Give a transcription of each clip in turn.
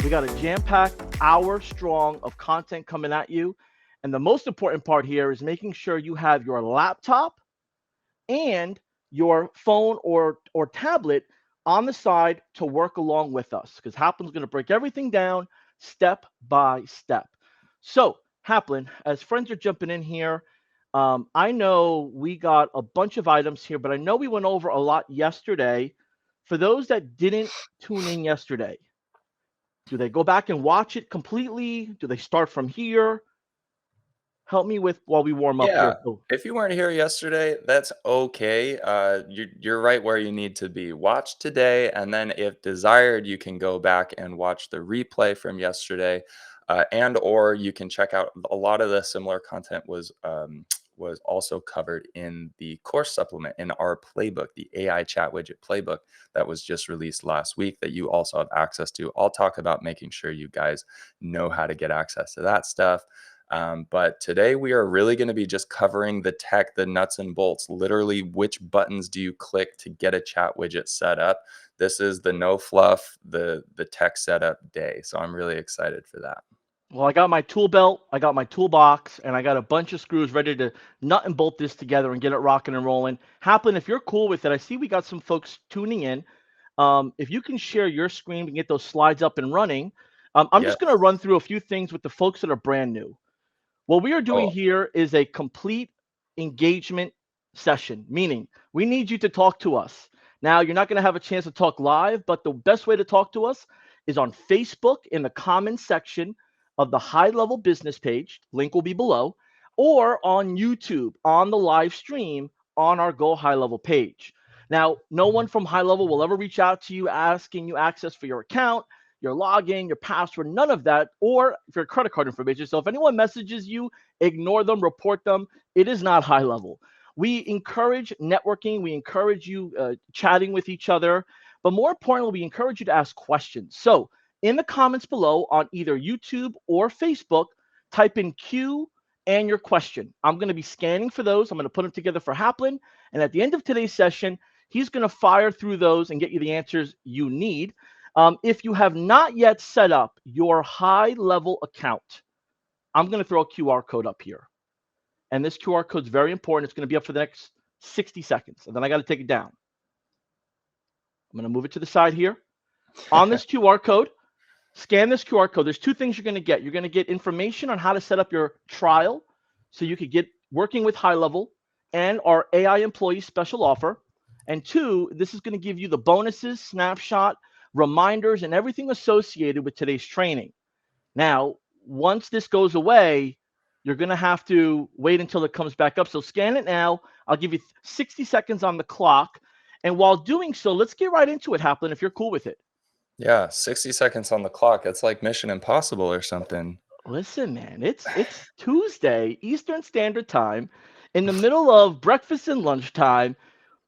We got a jam-packed hour strong of content coming at you. And the most important part here is making sure you have your laptop and your phone or tablet on the side to work along with us because Haplin's going to break everything down step by step. So, Haplin, as friends are jumping in here, I know we got a bunch of items here, but I know we went over a lot yesterday. For those that didn't tune in yesterday, do they go back and watch it completely? Do they start from here? Help me with while we warm up here. Yeah, if you weren't here yesterday, that's okay. You're right where you need to be. Watch today, and then if desired, you can go back and watch the replay from yesterday, and or you can check out a lot of the similar content was also covered in the course supplement in our playbook, the AI Chat Widget playbook that was just released last week that you also have access to. I'll talk about making sure you guys know how to get access to that stuff. But today we are really going to be just covering the tech, the nuts and bolts, literally which buttons do you click to get a chat widget set up. This is the no fluff, the tech setup day. So I'm really excited for that. Well, I got my tool belt, I got my toolbox, and I got a bunch of screws ready to nut and bolt this together and get it rocking and rolling. Haplin, if you're cool with it, I see we got some folks tuning in. If you can share your screen, we can get those slides up and running. I'm Yeah. just going to run through a few things with the folks that are brand new. What we are doing Oh, here is a complete engagement session, meaning we need you to talk to us. Now, you're not going to have a chance to talk live, but the best way to talk to us is on Facebook in the comments section of the High Level business page. Link will be below, or on YouTube on the live stream on our Go High Level page. Now, no one from High Level will ever reach out to you asking you access for your account, your login, your password, none of that, or for your credit card information. So if anyone messages you, ignore them, report them. It is not High Level. We encourage networking. We encourage you chatting with each other. But more importantly, we encourage you to ask questions. So in the comments below on either YouTube or Facebook, type in Q and your question. I'm going to be scanning for those. I'm going to put them together for Haplin. And at the end of today's session, he's going to fire through those and get you the answers you need. If you have not yet set up your high level account, I'm going to throw a QR code up here. And this QR code is very important. It's going to be up for the next 60 seconds. And then I got to take it down. I'm going to move it to the side here. On this QR code, scan this QR code. There's two things you're going to get. You're going to get information on how to set up your trial so you could get working with High Level and our AI employee special offer. And two, this is going to give you the bonuses, snapshot, reminders, and everything associated with today's training. Now, once this goes away, you're going to have to wait until it comes back up. So scan it now. I'll give you 60 seconds on the clock. And while doing so, let's get right into it, Haplin, if you're cool with it. yeah, 60 seconds on the clock. It's like Mission Impossible or something. Listen, man, it's Tuesday, Eastern Standard Time, in the middle of breakfast and lunchtime.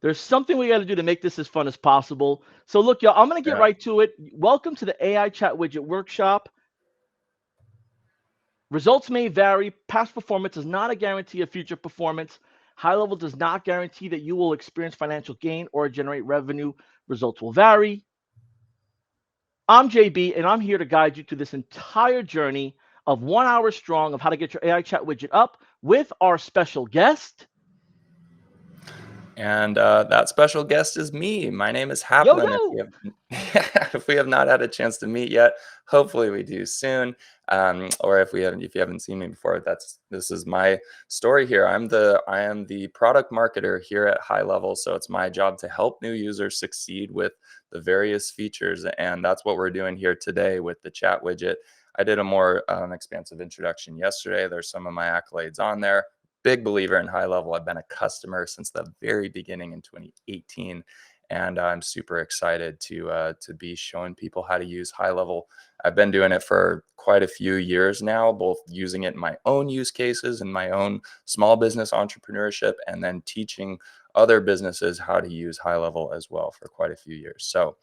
There's something we got to do to make this as fun as possible. So look, y'all, I'm going to get Yeah. right to it. Welcome to the AI Chat Widget Workshop. Results may vary. Past performance is not a guarantee of future performance. High level does not guarantee that you will experience financial gain or generate revenue. Results will vary. I'm JB, and I'm here to guide you through this entire journey of 1 hour strong of how to get your AI chat widget up with our special guest. And that special guest is me. My name is Yo, Haplin. If we yo. have, if we have not had a chance to meet yet, hopefully we do soon. Or if you haven't seen me before, this is my story here. I am the product marketer here at High Level, so it's my job to help new users succeed with the various features, and that's what we're doing here today with the chat widget. I did a more expansive introduction yesterday. There's some of my accolades on there. Big believer in High Level. I've been a customer since the very beginning in 2018, and I'm super excited to be showing people how to use High Level. I've been doing it for quite a few years now, both using it in my own use cases and my own small business entrepreneurship, and then teaching other businesses how to use High Level as well for quite a few years. So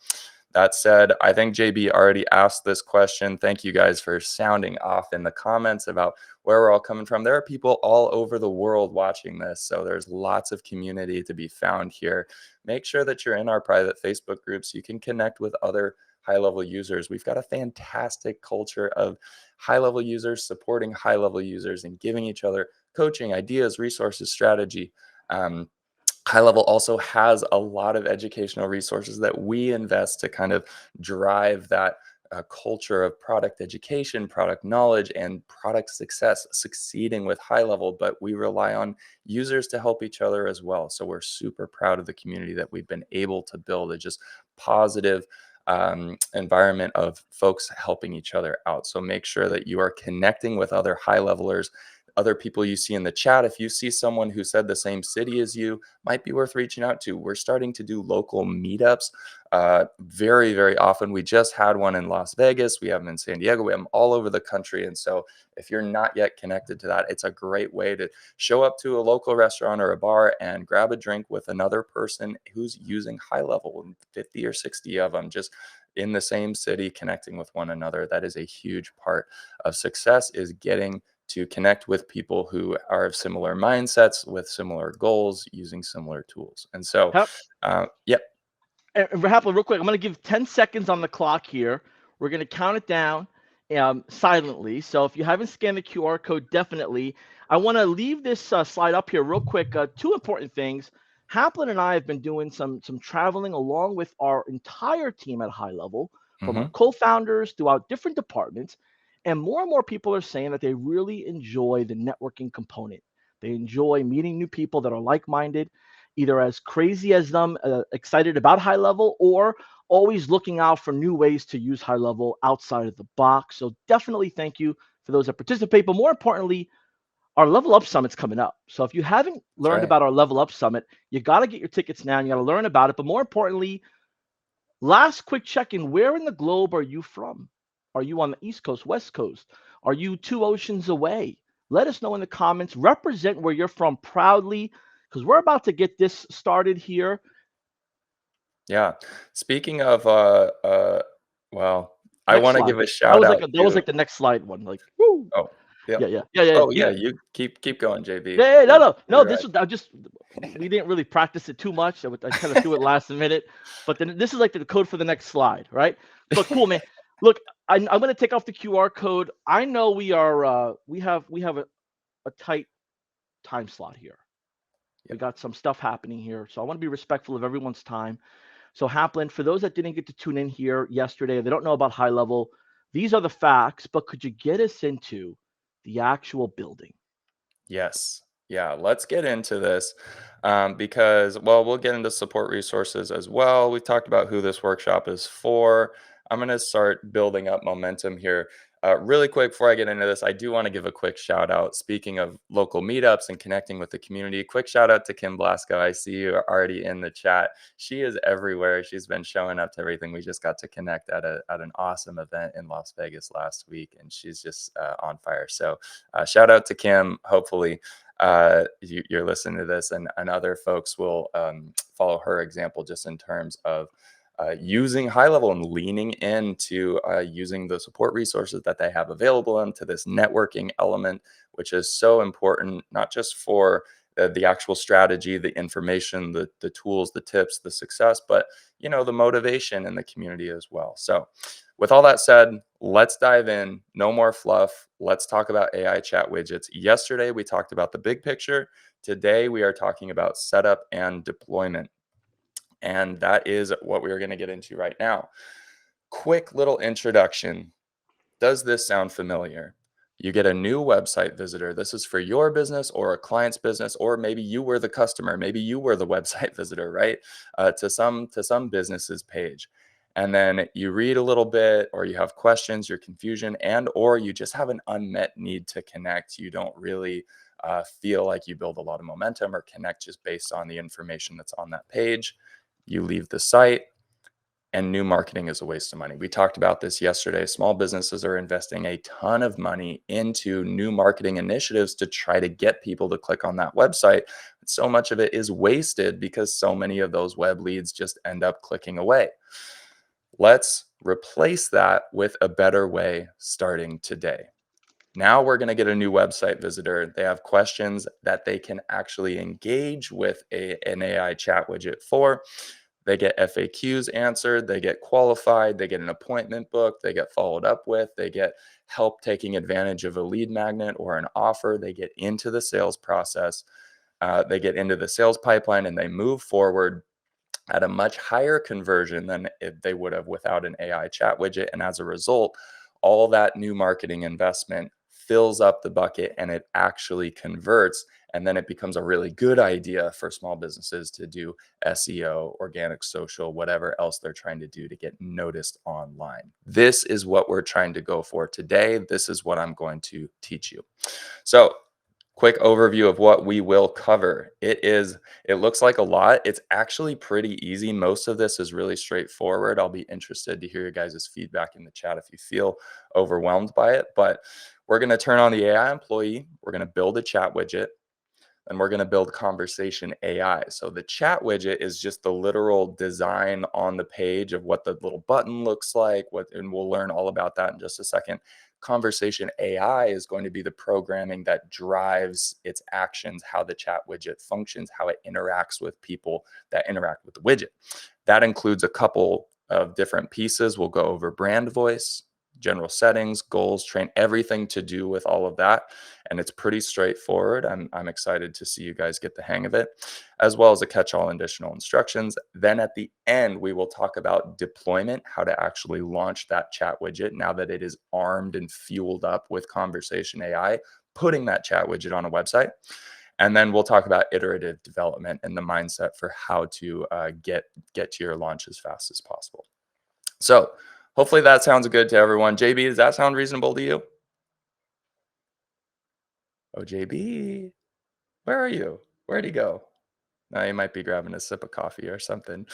That said, I think JB already asked this question. Thank you guys for sounding off in the comments about where we're all coming from. There are people all over the world watching this, so there's lots of community to be found here. Make sure that you're in our private Facebook group so you can connect with other high-level users. We've got a fantastic culture of high-level users supporting high-level users and giving each other coaching, ideas, resources, strategy. Um, HighLevel also has a lot of educational resources that we invest to kind of drive that culture of product education, product knowledge, and product success, succeeding with HighLevel. But we rely on users to help each other as well. So we're super proud of the community that we've been able to build a just positive environment of folks helping each other out. So make sure that you are connecting with other high levelers, other people you see in the chat. If you see someone who said the same city as you, might be worth reaching out to. We're starting to do local meetups very, very often. We just had one in Las Vegas. We have them in San Diego. We have them all over the country. And so if you're not yet connected to that, it's a great way to show up to a local restaurant or a bar and grab a drink with another person who's using HighLevel, 50 or 60 of them, just in the same city, connecting with one another. That is a huge part of success, is getting to connect with people who are of similar mindsets, with similar goals, using similar tools. And so, Hap- yeah, And Haplin, real quick, I'm going to give 10 seconds on the clock here. We're going to count it down silently. So if you haven't scanned the QR code, definitely. I want to leave this slide up here real quick. Two important things. Haplin and I have been doing some traveling along with our entire team at HighLevel, from our hmm co-founders throughout different departments. And more people are saying that they really enjoy the networking component. They enjoy meeting new people that are like-minded, either as crazy as them, excited about HighLevel, or always looking out for new ways to use HighLevel outside of the box. So definitely thank you for those that participate. But more importantly, our Level Up Summit's coming up. So if you haven't that's learned right. about our Level Up Summit, you got to get your tickets now. And you got to learn about it. But more importantly, last quick check-in, where in the globe are you from? Are you on the East Coast, West Coast? Are you 2 oceans away? Let us know in the comments. Represent where you're from proudly, because we're about to get this started here. Yeah. Speaking of, well, I Next want to give slide. a That shout was like out a, that was to. like the next slide one. Like, woo. Oh, yeah. Yeah. Oh, yeah. You, You keep going, JB. yeah. No. You're This right. was I just we didn't really practice it too much. I kind of threw it last minute, but then this is like the code for the next slide, right? But cool, man. Look, I'm gonna take off the QR code. I know we are we have a tight time slot here. We Yep. got some stuff happening here, so I want to be respectful of everyone's time. So Haplin, for those that didn't get to tune in here yesterday, they don't know about HighLevel. These are the facts, but could you get us into the actual building? Yes. Yeah, let's get into this because, well, we'll get into support resources as well. We've talked about who this workshop is for. I'm going to start building up momentum here. Really quick before I get into this, I do want to give a quick shout out. Speaking of local meetups and connecting with the community, quick shout out to Kim Blasco. I see you are already in the chat. She is everywhere. She's been showing up to everything. We just got to connect at an awesome event in Las Vegas last week, and she's just on fire. So shout out to Kim. Hopefully, you're listening to this, and other folks will follow her example just in terms of using HighLevel and leaning into using the support resources that they have available into this networking element, which is so important, not just for the actual strategy, the information, the tools, the tips, the success, but the motivation in the community as well. So with all that said, let's dive in. No more fluff. Let's talk about AI chat widgets. Yesterday, we talked about the big picture. Today, we are talking about setup and deployment. And that is what we are going to get into right now. Quick little introduction. Does this sound familiar? You get a new website visitor. This is for your business or a client's business, or maybe you were the customer. Maybe you were the website visitor, right? To some business's page. And then you read a little bit, or you have questions, your confusion, and or you just have an unmet need to connect. You don't really feel like you build a lot of momentum or connect just based on the information that's on that page. You leave the site, and new marketing is a waste of money. We talked about this yesterday. Small businesses are investing a ton of money into new marketing initiatives to try to get people to click on that website. So much of it is wasted because so many of those web leads just end up clicking away. Let's replace that with a better way starting today. Now we're going to get a new website visitor. They have questions that they can actually engage with an AI chat widget for. They get FAQs answered, they get qualified, they get an appointment booked, they get followed up with, they get help taking advantage of a lead magnet or an offer, they get into the sales process, they get into the sales pipeline, and they move forward at a much higher conversion than if they would have without an AI chat widget. And as a result, all that new marketing investment fills up the bucket and it actually converts. And then it becomes a really good idea for small businesses to do SEO, organic social, whatever else they're trying to do to get noticed online. This is what we're trying to go for today. This is what I'm going to teach you. So, quick overview of what we will cover. It looks like a lot. It's actually pretty easy. Most of this is really straightforward. I'll be interested to hear your guys' feedback in the chat if you feel overwhelmed by it. But we're going to turn on the AI employee. We're going to build a chat widget and we're going to build conversation AI. So the chat widget is just the literal design on the page of what the little button looks like, and we'll learn all about that in just a second. Conversation AI is going to be the programming that drives its actions, how the chat widget functions, how it interacts with people that interact with the widget. That includes a couple of different pieces. We'll go over brand voice, general settings, goals, train, everything to do with all of that. And it's pretty straightforward. I'm excited to see you guys get the hang of it, as well as a catch-all and additional instructions. Then at the end, we will talk about deployment, how to actually launch that chat widget now that it is armed and fueled up with conversation AI, putting that chat widget on a website. And then we'll talk about iterative development and the mindset for how to get to your launch as fast as possible. So hopefully that sounds good to everyone. JB, does that sound reasonable to you? Oh, JB, where are you? Where'd he go? Now he might be grabbing a sip of coffee or something.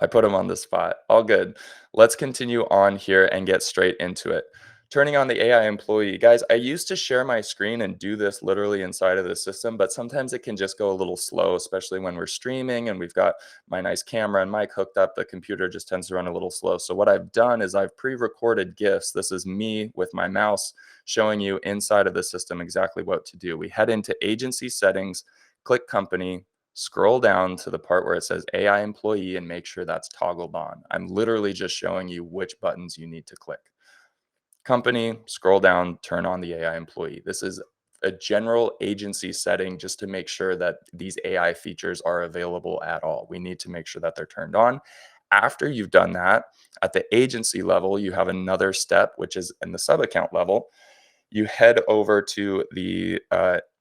I put him on the spot. All good. Let's continue on here and get straight into it. Turning on the AI employee. Guys, I used to share my screen and do this literally inside of the system, but sometimes it can just go a little slow, especially when we're streaming and we've got my nice camera and mic hooked up. The computer just tends to run a little slow. So what I've done is I've pre-recorded GIFs. This is me with my mouse showing you inside of the system exactly what to do. We head into agency settings, click company, scroll down to the part where it says AI employee and make sure that's toggled on. I'm literally just showing you which buttons you need to click. Company, scroll down, turn on the AI employee. This is a general agency setting just to make sure that these AI features are available at all. We need to make sure that they're turned on. After you've done that, at the agency level, you have another step, which is in the sub account level. You head over to the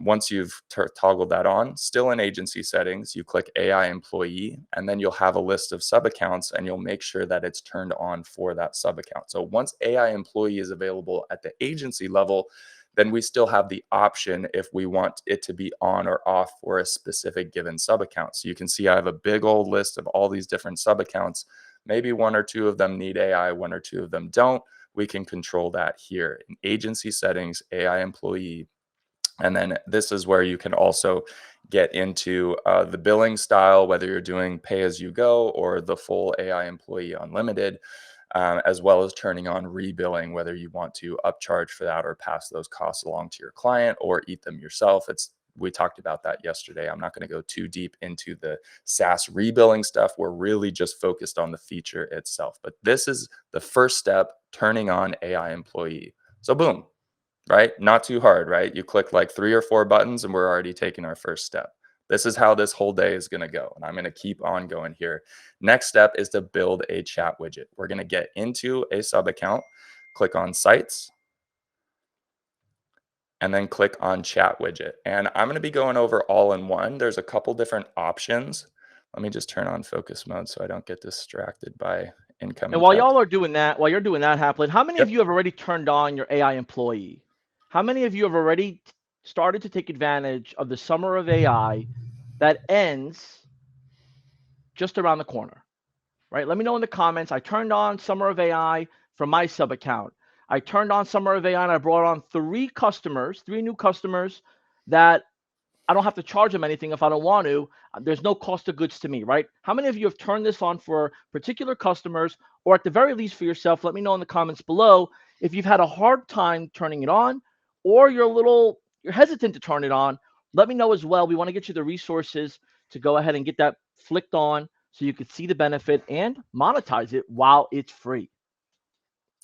once you've toggled that on, still in agency settings, you click AI employee, and then you'll have a list of sub accounts and you'll make sure that it's turned on for that sub account. So once AI employee is available at the agency level, then we still have the option if we want it to be on or off for a specific given sub account. So you can see I have a big old list of all these different sub accounts. Maybe one or two of them need AI, one or two of them don't. We can control that here in agency settings, AI employee. And then this is where you can also get into the billing style, whether you're doing pay as you go or the full AI employee unlimited, as well as turning on rebilling, whether you want to upcharge for that or pass those costs along to your client or eat them yourself. We talked about that yesterday. I'm not going to go too deep into the SaaS rebilling stuff. We're really just focused on the feature itself. But this is the first step, turning on AI employee. So boom, right? Not too hard, right? You click like 3 or 4 buttons and we're already taking our first step. This is how this whole day is going to go. And I'm going to keep on going here. Next step is to build a chat widget. We're going to get into a sub account, click on sites, and then click on chat widget. And I'm going to be going over all in one. There's a couple different options. Let me just turn on focus mode so I don't get distracted by And incoming while text. y'all are doing that, while you're doing that, Haplin, how many of Yep. you have already turned on your AI employee? How many of you have already started to take advantage of the summer of AI that ends just around the corner? Right? Let me know in the comments. I turned on Summer of AI from my sub account. I turned on Summer of AI and I brought on 3 customers, 3 new customers that I don't have to charge them anything if I don't want to. There's no cost of goods to me, right? How many of you have turned this on for particular customers, or at the very least for yourself? Let me know in the comments below if you've had a hard time turning it on, or you're hesitant to turn it on. Let me know as well. We want to get you the resources to go ahead and get that flicked on so you could see the benefit and monetize it while it's free.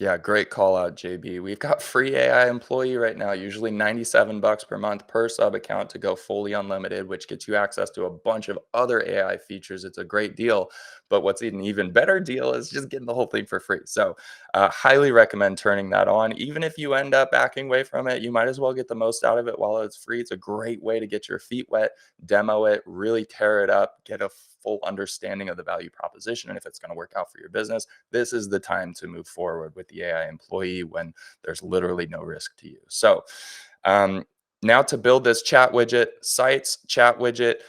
Yeah, great call out, JB. We've got free AI employee right now, usually 97 bucks per month per sub account to go fully unlimited, which gets you access to a bunch of other AI features. It's a great deal. But what's an even better deal is just getting the whole thing for free. So, highly recommend turning that on. Even if you end up backing away from it, you might as well get the most out of it while it's free. It's a great way to get your feet wet, demo it, really tear it up, get a full understanding of the value proposition and if it's going to work out for your business. This is the time to move forward with the AI employee when there's literally no risk to you. So, um, now to build this chat widget, sites chat widget,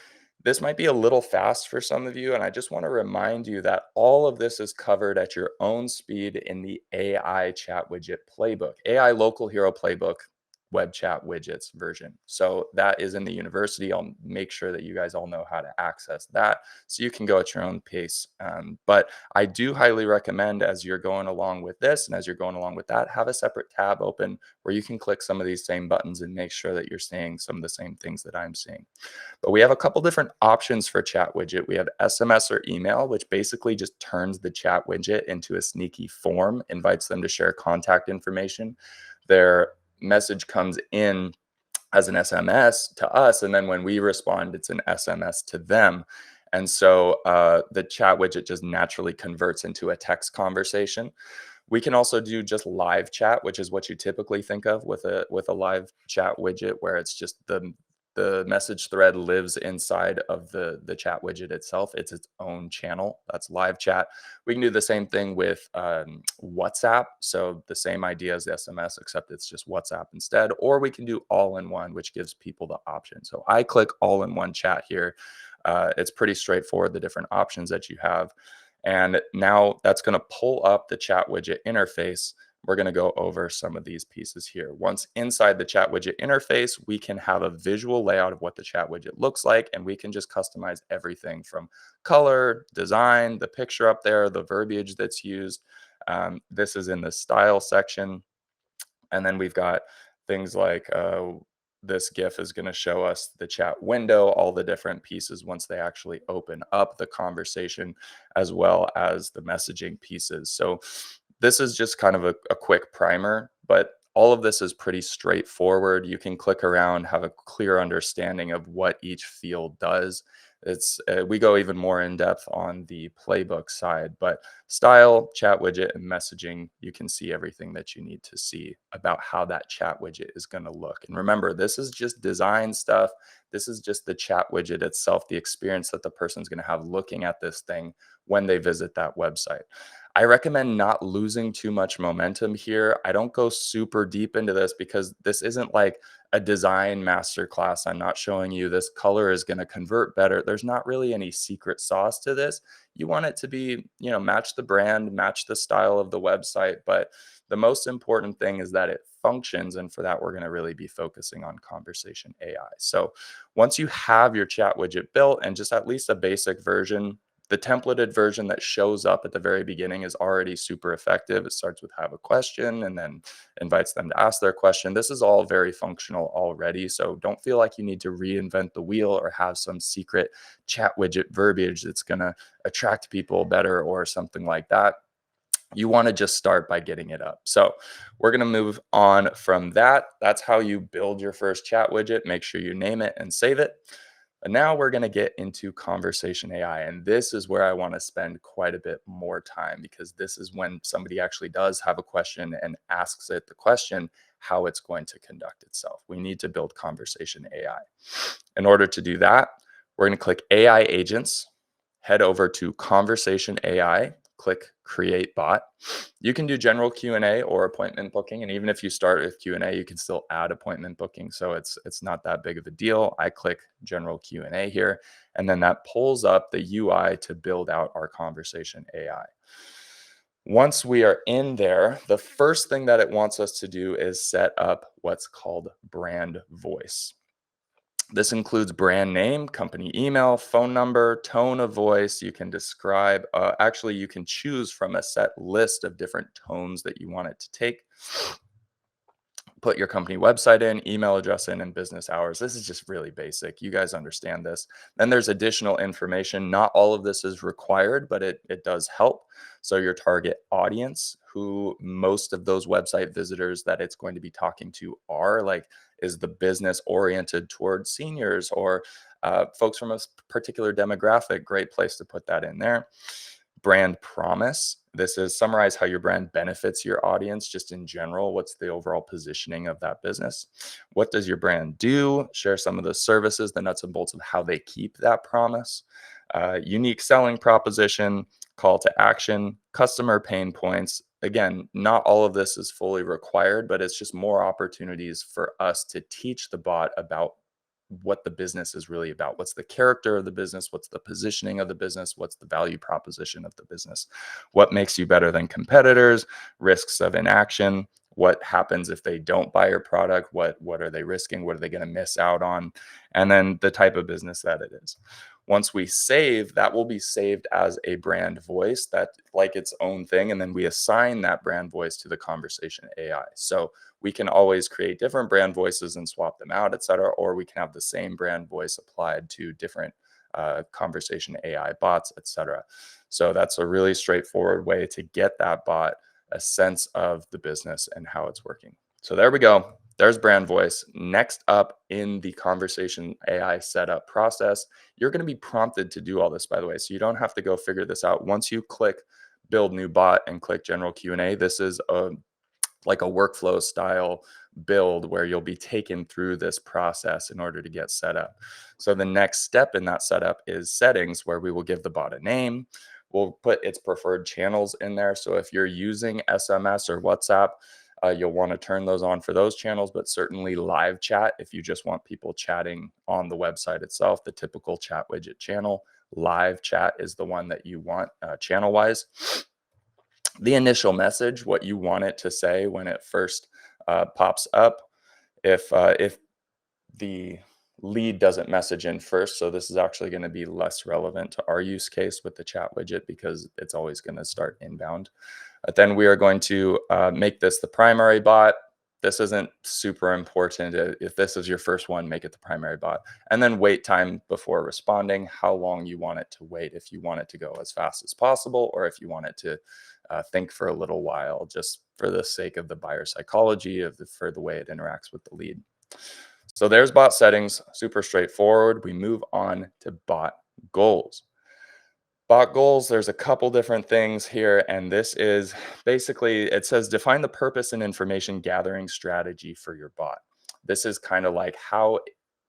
this might be a little fast for some of you. And I just want to remind you that all of this is covered at your own speed in the AI chat widget playbook, AI local hero playbook web chat widgets version. So that is in the university. I'll make sure that you guys all know how to access that so you can go at your own pace. But I do highly recommend as you're going along with this and as you're going along with that, have a separate tab open where you can click some of these same buttons and make sure that you're seeing some of the same things that I'm seeing. But we have a couple different options for chat widget. We have SMS or email, which basically just turns the chat widget into a sneaky form, invites them to share contact information. Their message comes in as an SMS to us, and then when we respond, it's an SMS to them. And so the chat widget just naturally converts into a text conversation. We can also do just live chat, which is what you typically think of with a live chat widget, where it's just the message thread lives inside of the chat widget itself. It's its own channel. That's live chat. We can do the same thing with WhatsApp. So the same idea as SMS, except it's just WhatsApp instead. Or we can do all in one, which gives people the option. So I click all in one chat here. It's pretty straightforward, the different options that you have. And now that's going to pull up the chat widget interface. We're going to go over some of these pieces here. Once inside the chat widget interface, we can have a visual layout of what the chat widget looks like, and we can just customize everything from color, design, the picture up there, the verbiage that's used. This is in the style section. And then we've got things like this GIF is going to show us the chat window, all the different pieces once they actually open up the conversation, as well as the messaging pieces. So this is just kind of a quick primer, but all of this is pretty straightforward. You can click around, have a clear understanding of what each field does. It's we go even more in depth on the playbook side, but style, chat widget, and messaging, you can see everything that you need to see about how that chat widget is going to look. And remember, this is just design stuff. This is just the chat widget itself, the experience that the person's going to have looking at this thing when they visit that website. I recommend not losing too much momentum here. I don't go super deep into this because this isn't like a design masterclass. I'm not showing you this color is going to convert better. There's not really any secret sauce to this. You want it to be, match the brand, match the style of the website. But the most important thing is that it functions. And for that, we're going to really be focusing on conversation AI. So once you have your chat widget built and just at least a basic version, the templated version that shows up at the very beginning is already super effective. It starts with have a question and then invites them to ask their question. This is all very functional already. So don't feel like you need to reinvent the wheel or have some secret chat widget verbiage that's going to attract people better or something like that. You want to just start by getting it up. So we're going to move on from that. That's how you build your first chat widget. Make sure you name it and save it. And now we're going to get into conversation AI. And this is where I want to spend quite a bit more time because this is when somebody actually does have a question and asks it the question, how it's going to conduct itself. We need to build conversation AI. In order to do that, we're going to click AI agents, head over to conversation AI, click create bot. You can do general Q&A or appointment booking, and even if you start with Q&A, you can still add appointment booking, so it's not that big of a deal. I click general Q&A here, and then that pulls up the UI to build out our conversation AI. Once we are in there, the first thing that it wants us to do is set up what's called brand voice. This includes brand name, company email, phone number, tone of voice. You can describe, actually, you can choose from a set list of different tones that you want it to take. Put your company website in, email address in, and business hours. This is just really basic. You guys understand this. Then there's additional information. Not all of this is required, but it does help. So your target audience, who most of those website visitors that it's going to be talking to are, like, is the business oriented towards seniors or folks from a particular demographic? Great place to put that in there. Brand promise. This is summarize how your brand benefits your audience just in general. What's the overall positioning of that business? What does your brand do? Share some of the services, the nuts and bolts of how they keep that promise. Unique selling proposition, call to action, customer pain points. Again, not all of this is fully required, but it's just more opportunities for us to teach the bot about what the business is really about. What's the character of the business? What's the positioning of the business? What's the value proposition of the business? What makes you better than competitors? Risks of inaction. What happens if they don't buy your product? What are they risking? What are they going to miss out on? And then the type of business that it is. Once we save, that will be saved as a brand voice, that like its own thing. And then we assign that brand voice to the conversation AI. So we can always create different brand voices and swap them out, et cetera, or we can have the same brand voice applied to different conversation AI bots, et cetera. So that's a really straightforward way to get that bot a sense of the business and how it's working. So there we go. There's brand voice. Next up in the conversation AI setup process, you're going to be prompted to do all this, by the way. So you don't have to go figure this out. Once you click build new bot and click general Q&A, this is like a workflow style build where you'll be taken through this process in order to get set up. So the next step in that setup is settings, where we will give the bot a name. We'll put its preferred channels in there. So if you're using SMS or WhatsApp, you'll want to turn those on for those channels, but certainly live chat if you just want people chatting on the website itself, the typical chat widget channel. Live chat is the one that you want channel wise. The initial message, what you want it to say when it first pops up. If the lead doesn't message in first, so this is actually going to be less relevant to our use case with the chat widget because it's always going to start inbound. But then we are going to make this the primary bot. This isn't super important. If this is your first one, make it the primary bot. And then wait time before responding, how long you want it to wait, if you want it to go as fast as possible, or if you want it to think for a little while, just for the sake of the buyer psychology, for the way it interacts with the lead. So there's bot settings, super straightforward. We move on to bot goals. Bot goals, there's a couple different things here, and this is basically, it says define the purpose and information gathering strategy for your bot. This is kind of like how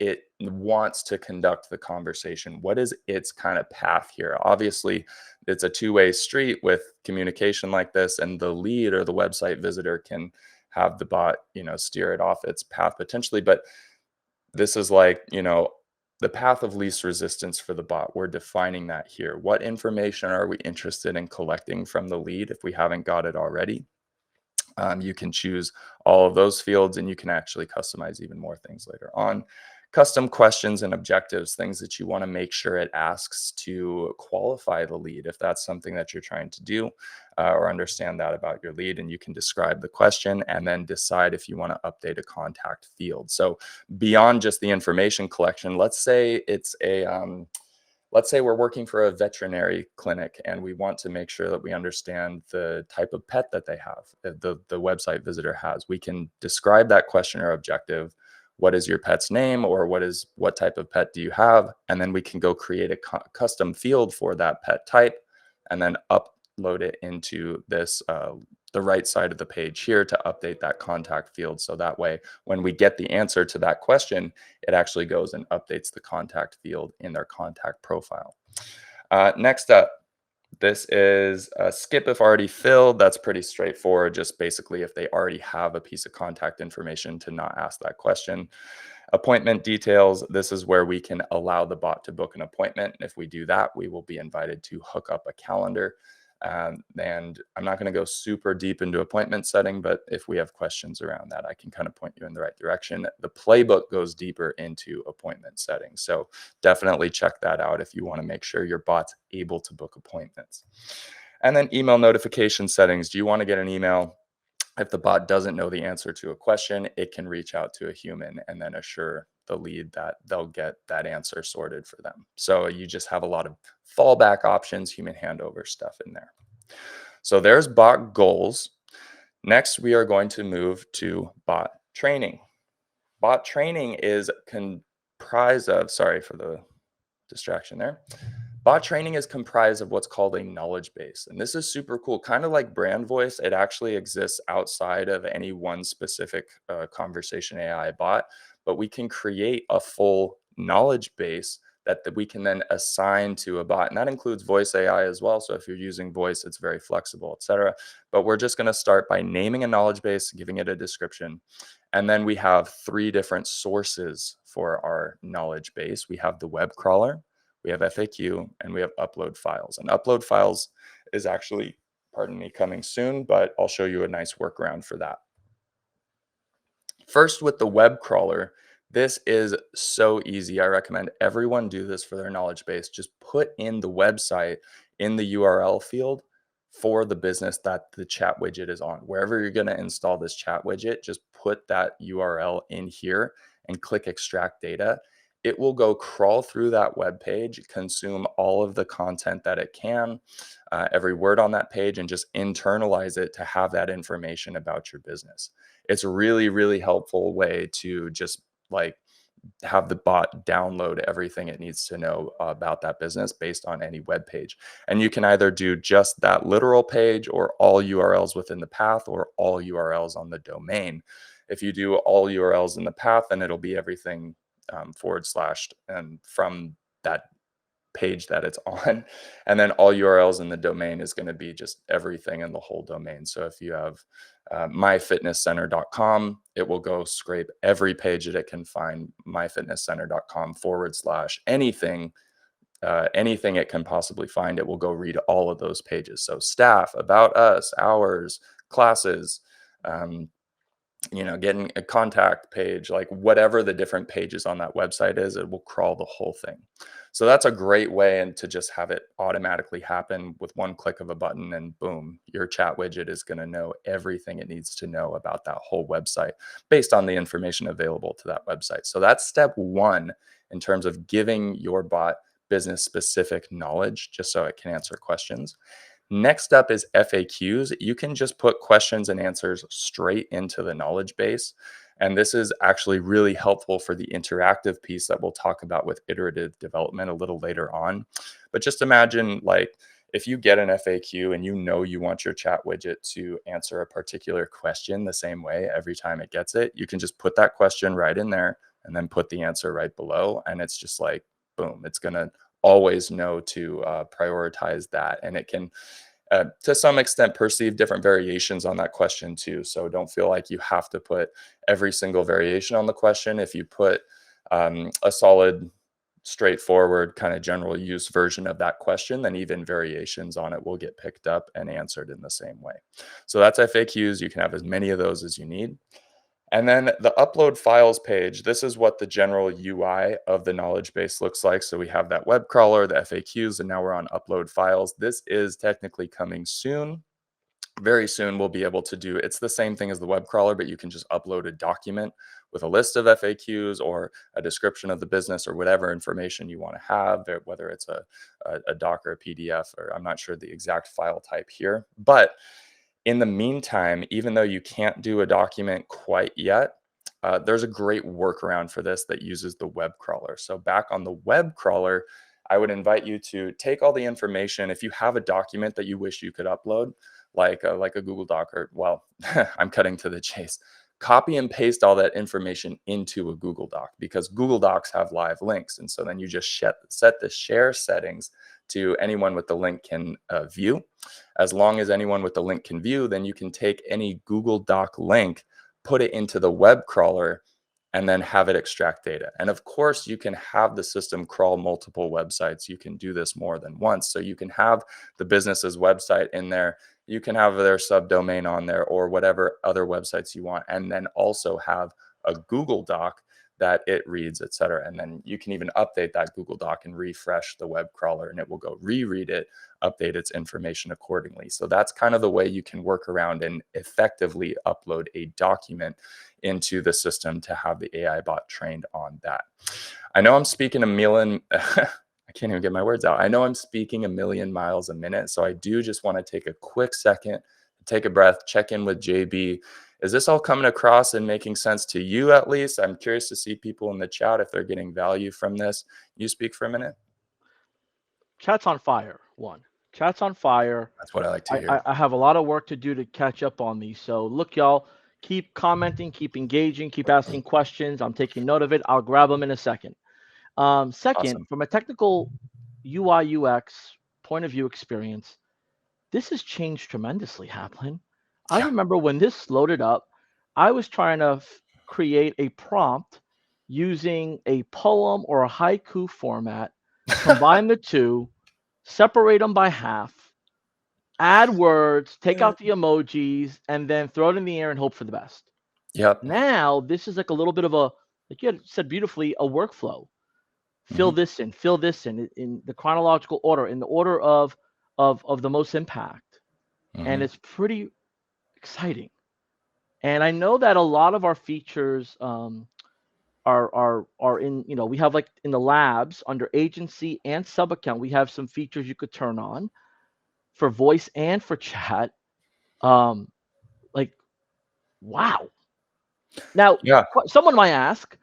it wants to conduct the conversation. What is its kind of path here? Obviously, it's a two-way street with communication like this, and the lead or the website visitor can have the bot, steer it off its path potentially, but this is like, the path of least resistance for the bot. We're defining that here. What information are we interested in collecting from the lead if we haven't got it already? You can choose all of those fields, and you can actually customize even more things later on. Custom questions and objectives, things that you want to make sure it asks to qualify the lead, if that's something that you're trying to do or understand that about your lead. And you can describe the question and then decide if you want to update a contact field. So beyond just the information collection, let's say we're working for a veterinary clinic and we want to make sure that we understand the type of pet that they have, the website visitor has. We can describe that question or objective. What is your pet's name, or what type of pet do you have? And then we can go create a custom field for that pet type and then upload it into this the right side of the page here to update that contact field. So that way, when we get the answer to that question, it actually goes and updates the contact field in their contact profile. Next up, this is skip if already filled. That's pretty straightforward. Just basically if they already have a piece of contact information, to not ask that question. Appointment details. This is where we can allow the bot to book an appointment. If we do that, we will be invited to hook up a calendar. And I'm not going to go super deep into appointment setting, but if we have questions around that, I can kind of point you in the right direction. The playbook goes deeper into appointment settings. So definitely check that out if you want to make sure your bot's able to book appointments. And then email notification settings. Do you want to get an email? If the bot doesn't know the answer to a question, it can reach out to a human and then assure the lead that they'll get that answer sorted for them. So you just have a lot of fallback options, human handover stuff in there. So there's bot goals. Next, we are going to move to bot training. Bot training is comprised of, sorry for the distraction there. Bot training is comprised of what's called a knowledge base. And this is super cool. Kind of like brand voice, it actually exists outside of any one specific conversation AI bot, but we can create a full knowledge base that we can then assign to a bot. And that includes voice AI as well. So if you're using voice, it's very flexible, etc. But we're just going to start by naming a knowledge base, giving it a description. And then we have three different sources for our knowledge base. We have the web crawler, we have FAQ, and we have upload files. And upload files is actually, pardon me, coming soon, but I'll show you a nice workaround for that. First, with the web crawler, this is so easy. I recommend everyone do this for their knowledge base. Just put in the website in the URL field for the business that the chat widget is on. Wherever you're going to install this chat widget, just put that URL in here and click extract data. It will go crawl through that web page, consume all of the content that it can, every word on that page, and just internalize it to have that information about your business. It's a really, really helpful way to just like have the bot download everything it needs to know about that business based on any web page. And you can either do just that literal page or all URLs within the path or all URLs on the domain. If you do all URLs in the path, then it'll be everything forward slashed and from that page that it's on. And then all URLs in the domain is going to be just everything in the whole domain. So if you have myfitnesscenter.com, it will go scrape every page that it can find, myfitnesscenter.com / anything. Anything it can possibly find, it will go read all of those pages. So staff, about us, hours, classes, getting a contact page, like whatever the different pages on that website is, it will crawl the whole thing. So that's a great way and to just have it automatically happen with one click of a button and boom, your chat widget is going to know everything it needs to know about that whole website based on the information available to that website. So that's step one in terms of giving your bot business specific knowledge just so it can answer questions. Next up is FAQs. You can just put questions and answers straight into the knowledge base. And this is actually really helpful for the interactive piece that we'll talk about with iterative development a little later on. But just imagine like if you get an FAQ and you know you want your chat widget to answer a particular question the same way every time it gets it, you can just put that question right in there and then put the answer right below. And it's just like, boom, it's going to always know to prioritize that. And it can, to some extent, perceive different variations on that question too. So don't feel like you have to put every single variation on the question. If you put a solid, straightforward kind of general use version of that question, then even variations on it will get picked up and answered in the same way. So that's FAQs. You can have as many of those as you need. And then the upload files page, this is what the general UI of the knowledge base looks like. So we have that web crawler, the FAQs, and now we're on upload files. This is technically coming soon. Very soon we'll be able to do, it's the same thing as the web crawler, but you can just upload a document with a list of FAQs or a description of the business or whatever information you want to have, whether it's a doc or a PDF, or I'm not sure the exact file type here. But in the meantime, even though you can't do a document quite yet, there's a great workaround for this that uses the web crawler. So back on the web crawler, I would invite you to take all the information. If you have a document that you wish you could upload, like a Google Doc, or well, I'm cutting to the chase. Copy and paste all that information into a Google Doc because Google Docs have live links. And so then you just set the share settings to anyone with the link can view. As long as anyone with the link can view, then you can take any Google Doc link, put it into the web crawler, and then have it extract data. And of course, you can have the system crawl multiple websites. You can do this more than once. So you can have the business's website in there. You can have their subdomain on there or whatever other websites you want, and then also have a Google Doc that it reads, et cetera. And then you can even update that Google Doc and refresh the web crawler, and it will go reread it, update its information accordingly. So that's kind of the way you can work around and effectively upload a document into the system to have the AI bot trained on that. I know I'm speaking a million, I can't even get my words out. I know I'm speaking a million miles a minute. So I do just want to take a quick second, take a breath, check in with JB. Is this all coming across and making sense to you at least? I'm curious to see people in the chat if they're getting value from this. You speak for a minute. Chat's on fire. One. Chat's on fire. That's what I like to I, hear. I, I have a lot of work to do to catch up on these. So look, y'all, keep commenting, keep engaging, keep asking questions. I'm taking note of it. I'll grab them in a second. Second, Awesome. from a technical UI UX point of view experience, this has changed tremendously, Haplin. I Yeah. remember when this loaded up, I was trying to create a prompt using a poem or a haiku format, combine the two, separate them by half, add words, take out the emojis, and then throw it in the air and hope for the best. Yep. Now, this is like a little bit of a, like you had said beautifully, a workflow. Hmm. Fill this in the chronological order, in the order of the most impact. And Hmm. it's pretty exciting. And I know that a lot of our features are in, we have like in the labs under agency and sub account, we have some features you could turn on for voice and for chat. Um, like, wow. Now, Yeah. someone might ask,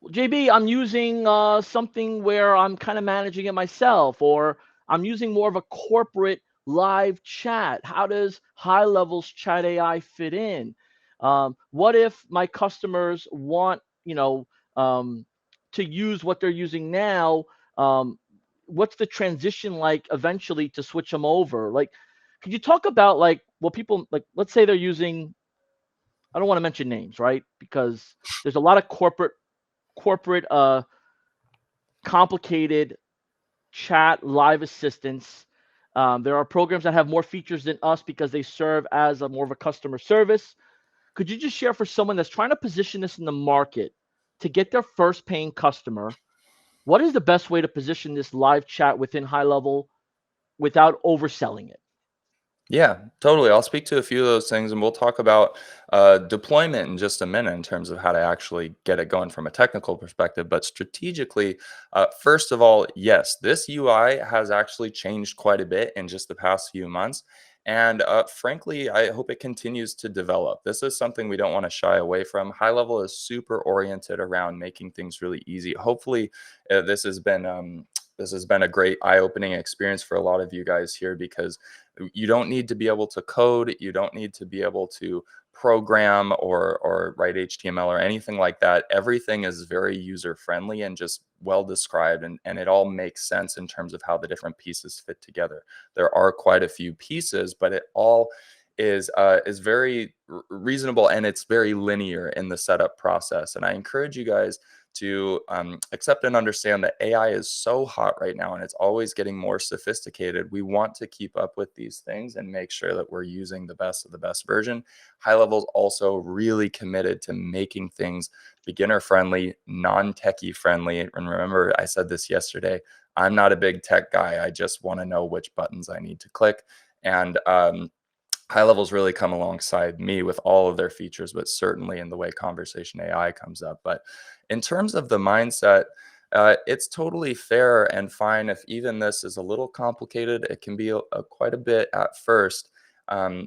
JB, I'm using something where I'm kind of managing it myself, or I'm using more of a corporate live chat. How does HighLevel's chat AI fit in? What if my customers want, to use what they're using now? What's the transition like eventually to switch them over? Like, could you talk about like what people like? Let's say they're using. I don't want to mention names, right? Because there's a lot of corporate complicated chat live assistants. There are programs that have more features than us because they serve as a more of a customer service. Could you just share for someone that's trying to position this in the market to get their first paying customer? What is the best way to position this live chat within HighLevel without overselling it? Yeah, totally. I'll speak to a few of those things and we'll talk about deployment in just a minute in terms of how to actually get it going from a technical perspective. But strategically, first of all, yes, this UI has actually changed quite a bit in just the past few months. And frankly, I hope it continues to develop. This is something we don't want to shy away from. HighLevel is super oriented around making things really easy. Hopefully, this has been a great eye-opening experience for a lot of you guys here because you don't need to be able to code, you don't need to be able to program or write HTML or anything like that. Everything is very user friendly and just well described, and it all makes sense in terms of how the different pieces fit together. There are quite a few pieces, but it all is very reasonable, and it's very linear in the setup process. And I encourage you guys to accept and understand that AI is so hot right now and it's always getting more sophisticated. We want to keep up with these things and make sure that we're using the best of the best version. HighLevel is also really committed to making things beginner friendly, non-techie friendly. And remember, I said this yesterday, I'm not a big tech guy. I just want to know which buttons I need to click. And HighLevel's really come alongside me with all of their features, but certainly in the way conversation AI comes up. But in terms of the mindset, it's totally fair and fine if even this is a little complicated. It can be quite a bit at first.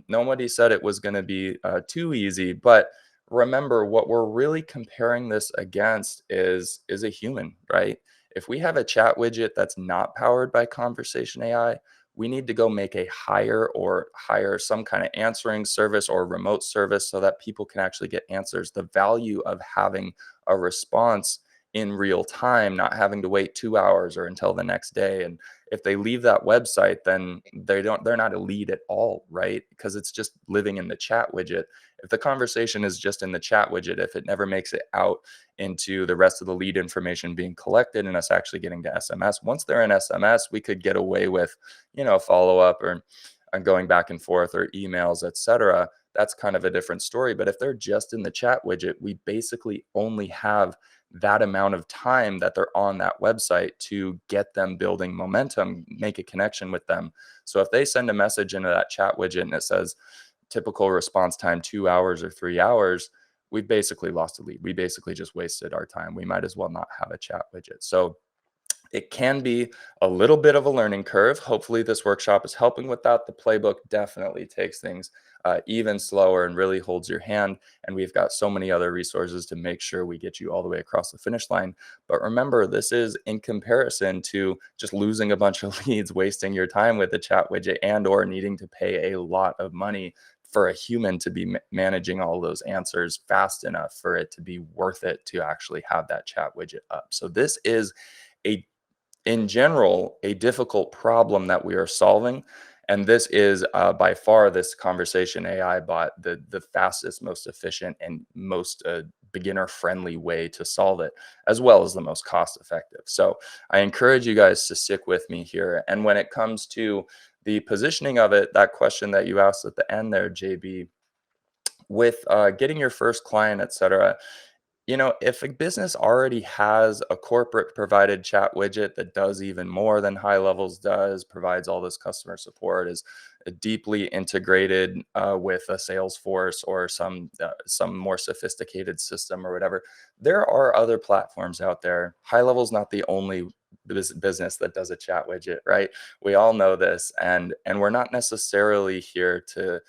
Nobody said it was going to be too easy, but remember what we're really comparing this against is a human, right? If we have a chat widget that's not powered by conversation AI, we need to go make a hire some kind of answering service or remote service so that people can actually get answers. The value of having a response in real time, not having to wait 2 hours or until the next day. And if they leave that website, then they're not a lead at all, right? Because it's just living in the chat widget. If the conversation is just in the chat widget, if it never makes it out into the rest of the lead information being collected and us actually getting to SMS, once they're in SMS, we could get away with, follow up or going back and forth or emails, etc. That's kind of a different story. But if they're just in the chat widget, we basically only have that amount of time that they're on that website to get them building momentum, make a connection with them. So if they send a message into that chat widget and it says typical response time 2 hours or 3 hours, we've basically lost a lead. We basically just wasted our time. We might as well not have a chat widget. So it can be a little bit of a learning curve. Hopefully, this workshop is helping with that. The playbook definitely takes things even slower and really holds your hand. And we've got so many other resources to make sure we get you all the way across the finish line. But remember, this is in comparison to just losing a bunch of leads, wasting your time with the chat widget, and or needing to pay a lot of money for a human to be managing all those answers fast enough for it to be worth it to actually have that chat widget up. So this is a in general, a difficult problem that we are solving. And this is by far, this conversation AI bot, the fastest, most efficient, and most beginner friendly way to solve it, as well as the most cost effective. So I encourage you guys to stick with me here. And when it comes to the positioning of it, that question that you asked at the end there, JB, with getting your first client, et cetera, if a business already has a corporate provided chat widget that does even more than HighLevels does, provides all this customer support, is deeply integrated with a Salesforce or some more sophisticated system or whatever, there are other platforms out there. HighLevel's not the only business that does a chat widget, right? We all know this, and we're not necessarily here to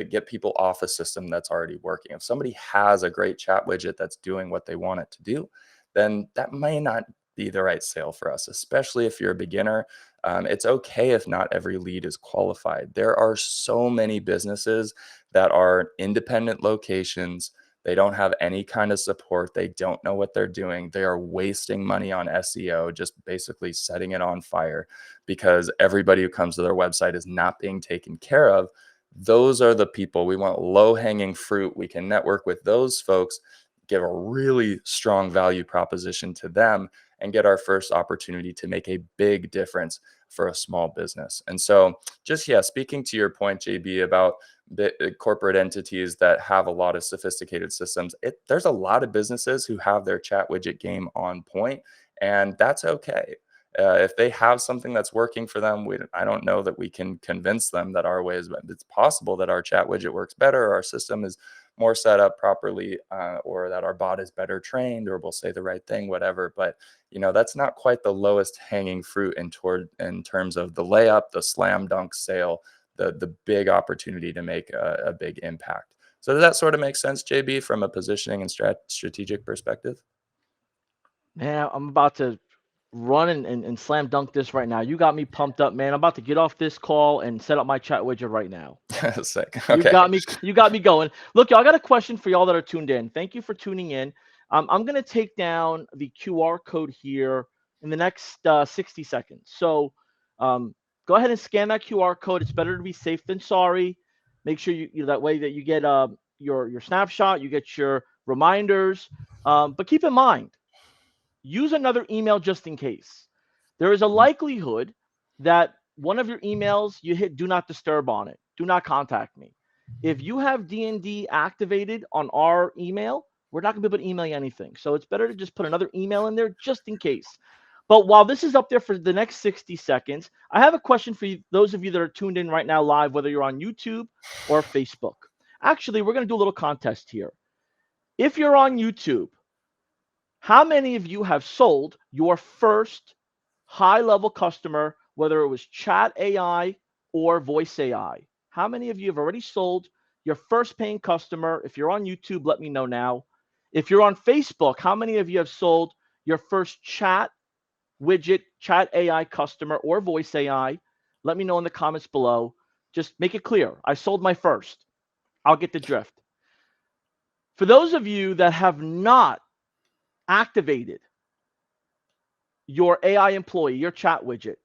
get people off a system that's already working. If somebody has a great chat widget that's doing what they want it to do, then that may not be the right sale for us, especially if you're a beginner. It's okay if not every lead is qualified. There are so many businesses that are independent locations. They don't have any kind of support. They don't know what they're doing. They are wasting money on SEO, just basically setting it on fire because everybody who comes to their website is not being taken care of. Those are the people we want. Low hanging fruit. We can network with those folks, give a really strong value proposition to them, and get our first opportunity to make a big difference for a small business. And so just, yeah, speaking to your point, JB, about the corporate entities that have a lot of sophisticated systems, there's a lot of businesses who have their chat widget game on point, and that's okay. If they have something that's working for them, I don't know that we can convince them that our way is. It's possible that our chat widget works better, our system is more set up properly, or that our bot is better trained, or will say the right thing, whatever. But that's not quite the lowest hanging fruit in terms of the layup, the slam dunk sale, the big opportunity to make a big impact. So does that sort of make sense, JB, from a positioning and strategic perspective? Man, I'm about to run and slam dunk this right now. You got me pumped up, man. I'm about to get off this call and set up my chat widget right now. Sick. You Okay. got me. You got me going. Look, y'all, I got a question for y'all that are tuned in. Thank you for tuning in. I'm gonna take down the QR code here in the next 60 seconds. So go ahead and scan that QR code. It's better to be safe than sorry. Make sure that way that you get your snapshot, you get your reminders. But keep in mind, use another email just in case. There is a likelihood that one of your emails you hit do not disturb on it. Do not contact me. If you have D&D activated on our email, we're not going to be able to email you anything. So it's better to just put another email in there just in case. But while this is up there for the next 60 seconds, I have a question for you, those of you that are tuned in right now live, whether you're on YouTube or Facebook. Actually, we're going to do a little contest here. If you're on YouTube, how many of you have sold your first high-level customer, whether it was chat AI or voice AI? How many of you have already sold your first paying customer? If you're on YouTube, let me know now. If you're on Facebook, how many of you have sold your first chat widget, chat AI customer or voice AI? Let me know in the comments below. Just make it clear. I sold my first. I'll get the drift. For those of you that have not activated your AI employee, your chat widget,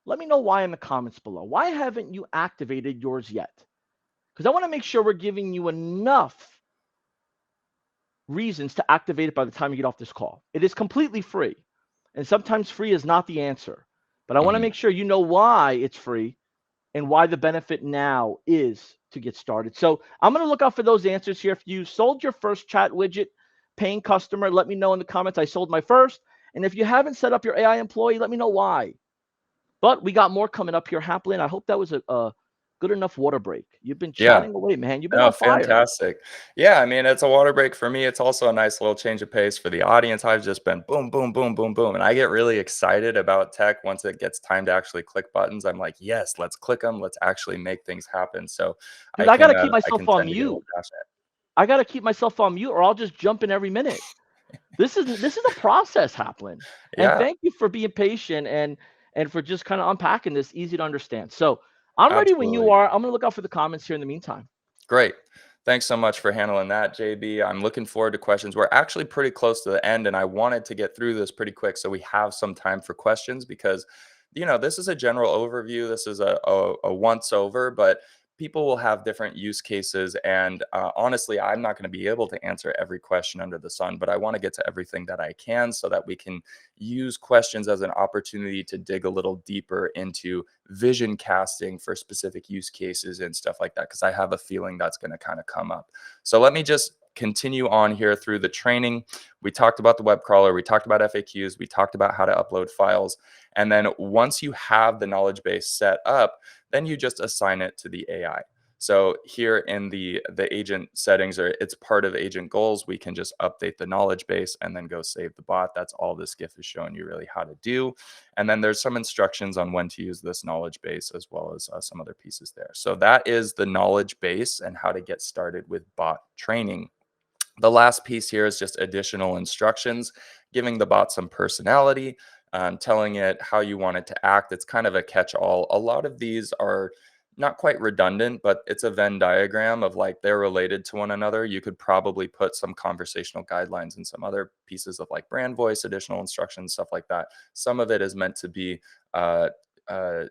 let me know why in the comments below. Why haven't you activated yours yet? Because I want to make sure we're giving you enough reasons to activate it by the time you get off this call. It is completely free. And sometimes free is not the answer. But I want to Mhm. make sure you know why it's free and why the benefit now is to get started. So I'm going to look out for those answers here. If you sold your first chat widget, paying customer, let me know in the comments. I sold my first. And if you haven't set up your AI employee, let me know why. But we got more coming up here, Haplin. I hope that was a good enough water break. You've been Yeah. chatting away, man. You've been Oh, on fire. fantastic. Yeah, I mean, it's a water break for me. It's also a nice little change of pace for the audience. I've just been boom, boom, boom, boom, boom. And I get really excited about tech once it gets time to actually click buttons. I'm like, yes, let's click them. Let's actually make things happen. So Dude, I got to keep I myself can on tend to get a mute. little passionate. I got to keep myself on mute or I'll just jump in every minute. This is a process, Haplin. And Yeah, thank you for being patient and for just kind of unpacking this easy to understand. So I'm ready when you absolutely. are. I'm gonna look out for the comments here in the meantime. Great. Thanks so much for handling that, JB. I'm looking forward to questions. We're actually pretty close to the end, and I wanted to get through this pretty quick so we have some time for questions because, this is a general overview. This is a once over, but people will have different use cases. And honestly, I'm not going to be able to answer every question under the sun, but I want to get to everything that I can so that we can use questions as an opportunity to dig a little deeper into vision casting for specific use cases and stuff like that, because I have a feeling that's going to kind of come up. So let me just continue on here through the training. We talked about the web crawler, we talked about FAQs, we talked about how to upload files. And then once you have the knowledge base set up, then you just assign it to the AI. So here in the agent settings, or it's part of agent goals, we can just update the knowledge base and then go save the bot. That's all this GIF is showing you really how to do. And then there's some instructions on when to use this knowledge base as well as some other pieces there. So that is the knowledge base and how to get started with bot training. The last piece here is just additional instructions, giving the bot some personality, telling it how you want it to act. It's kind of a catch all. A lot of these are not quite redundant, but it's a Venn diagram of like they're related to one another. You could probably put some conversational guidelines and some other pieces of like brand voice, additional instructions, stuff like that. Some of it is meant to be uh, uh,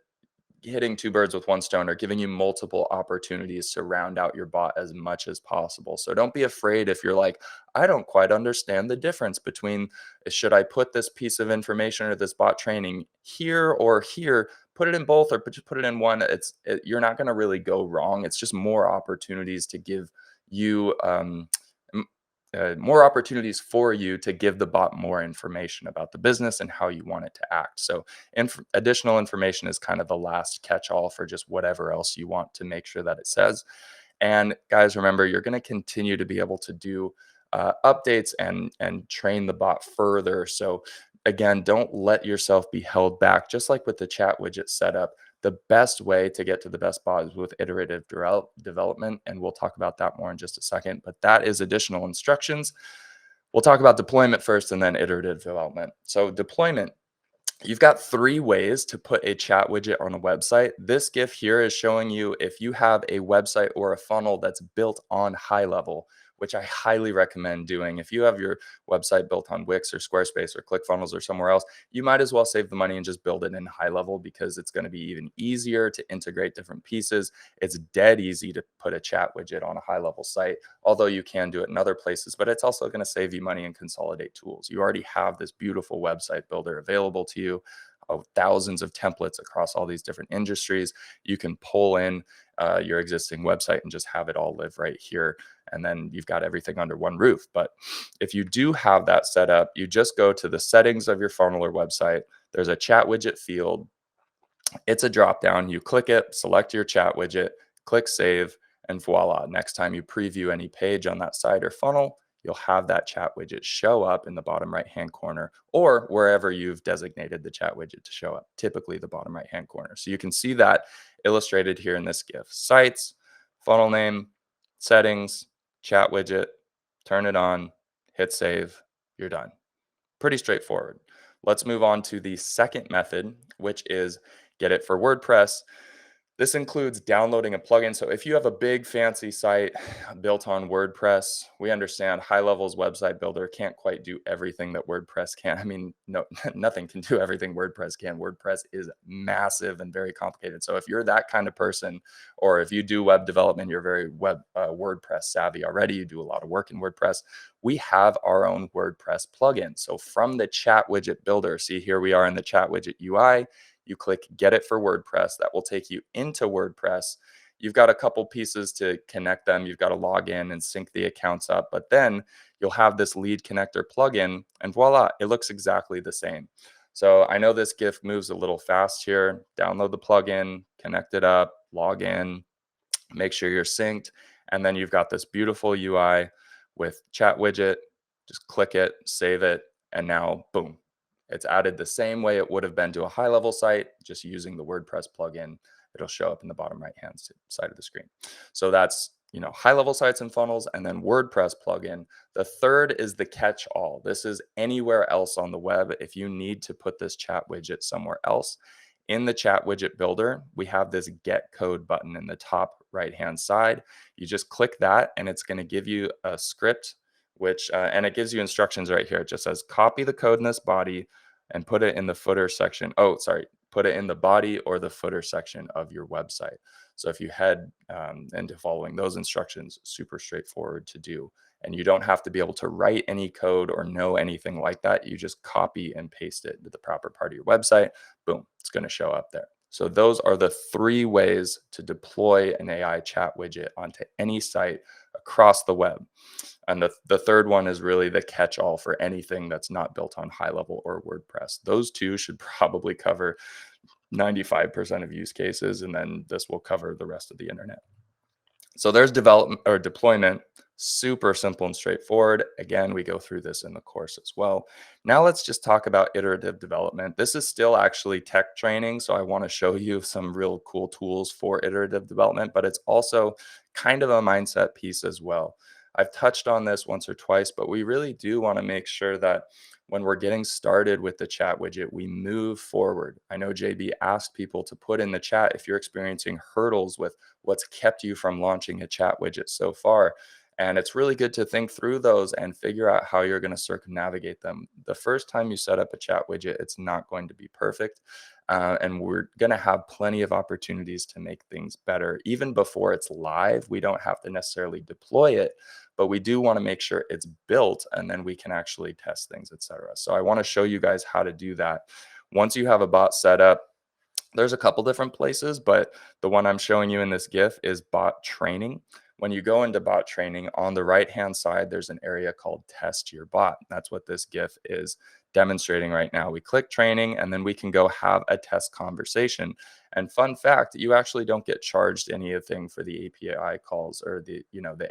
hitting two birds with one stone, or giving you multiple opportunities to round out your bot as much as possible. So don't be afraid if you're like, I don't quite understand the difference between should I put this piece of information or this bot training here or here, put it in both or just put it in one. You're not going to really go wrong. It's just more opportunities to give you more opportunities for you to give the bot more information about the business and how you want it to act. So additional information is kind of the last catch all for just whatever else you want to make sure that it says. And guys, remember, you're going to continue to be able to do updates and train the bot further. So again, don't let yourself be held back. Just like with the chat widget setup, the best way to get to the best bot is with iterative development, and we'll talk about that more in just a second. But that is additional instructions. We'll talk about deployment first and then iterative development. So deployment, you've got three ways to put a chat widget on a website. This GIF here is showing you if you have a website or a funnel that's built on HighLevel, which I highly recommend doing. If you have your website built on Wix or Squarespace or ClickFunnels or somewhere else, you might as well save the money and just build it in HighLevel, because it's going to be even easier to integrate different pieces. It's dead easy to put a chat widget on a HighLevel site, although you can do it in other places, but it's also going to save you money and consolidate tools. You already have this beautiful website builder available to you, thousands of templates across all these different industries. You can pull in your existing website and just have it all live right here. And then you've got everything under one roof. But if you do have that set up, you just go to the settings of your funnel or website. There's a chat widget field. It's a drop down. You click it, select your chat widget, click save, and voila. Next time you preview any page on that site or funnel, you'll have that chat widget show up in the bottom right hand corner, or wherever you've designated the chat widget to show up, typically the bottom right hand corner. So you can see that illustrated here in this GIF. Sites, funnel name, settings, chat widget, turn it on, hit save, you're done. Pretty straightforward. Let's move on to the second method, which is get it for WordPress. This includes downloading a plugin. So if you have a big fancy site built on WordPress, we understand HighLevel's website builder can't quite do everything that WordPress can. I mean, no, nothing can do everything WordPress can. WordPress is massive and very complicated. So if you're that kind of person, or if you do web development, you're very WordPress savvy already, you do a lot of work in WordPress, we have our own WordPress plugin. So from the chat widget builder, see here we are in the chat widget UI, you click get it for WordPress. That will take you into WordPress. You've got a couple pieces to connect them. You've got to log in and sync the accounts up, but then you'll have this lead connector plugin and voila, it looks exactly the same. So I know this GIF moves a little fast here. Download the plugin, connect it up, log in, make sure you're synced, and then you've got this beautiful UI with chat widget. Just click it, save it, and now boom, it's added the same way it would have been to a HighLevel site, just using the WordPress plugin. It'll show up in the bottom right hand side of the screen. So that's, HighLevel sites and funnels, and then WordPress plugin. The third is the catch-all. This is anywhere else on the web. If you need to put this chat widget somewhere else, in the chat widget builder, we have this get code button in the top right hand side. You just click that and it's going to give you a script, and it gives you instructions right here. It just says copy the code in this body and put it in the footer section. Oh, sorry, put it in the body or the footer section of your website. So if you head into following those instructions, super straightforward to do. And you don't have to be able to write any code or know anything like that. You just copy and paste it to the proper part of your website. Boom, it's going to show up there. So those are the 3 ways to deploy an AI chat widget onto any site across the web. And the third one is really the catch-all for anything that's not built on HighLevel or WordPress. Those 2 should probably cover 95% of use cases, and then this will cover the rest of the internet. So there's development or deployment, super simple and straightforward. Again, we go through this in the course as well. Now let's just talk about iterative development. This is still actually tech training, so I want to show you some real cool tools for iterative development, but it's also kind of a mindset piece as well. I've touched on this once or twice, but we really do want to make sure that when we're getting started with the chat widget, we move forward. I know JB asked people to put in the chat if you're experiencing hurdles with what's kept you from launching a chat widget so far. And it's really good to think through those and figure out how you're going to circumnavigate them. The first time you set up a chat widget, it's not going to be perfect. And we're going to have plenty of opportunities to make things better. Even before it's live, we don't have to necessarily deploy it, but we do want to make sure it's built and then we can actually test things, etc. So I want to show you guys how to do that. Once you have a bot set up, there's a couple different places, but the one I'm showing you in this GIF is bot training. When you go into bot training, on the right-hand side, there's an area called test your bot. That's what this GIF is demonstrating right now. We click training, and then we can go have a test conversation. And fun fact, you actually don't get charged anything for the API calls or the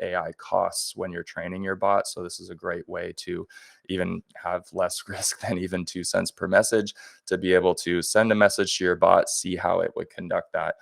AI costs when you're training your bot. So this is a great way to even have less risk than even 2 cents per message, to be able to send a message to your bot, see how it would conduct that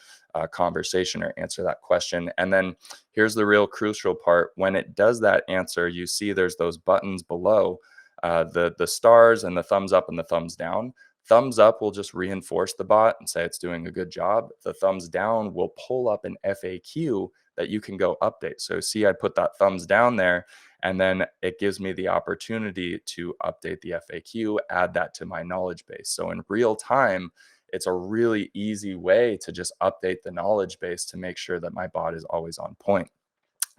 conversation or answer that question. And then here's the real crucial part. When it does that answer, you see there's those buttons below, the stars and the thumbs up and the thumbs down. Thumbs up will just reinforce the bot and say it's doing a good job. The thumbs down will pull up an FAQ that you can go update. So see, I put that thumbs down there, and then it gives me the opportunity to update the FAQ, add that to my knowledge base. So in real time, it's a really easy way to just update the knowledge base to make sure that my bot is always on point.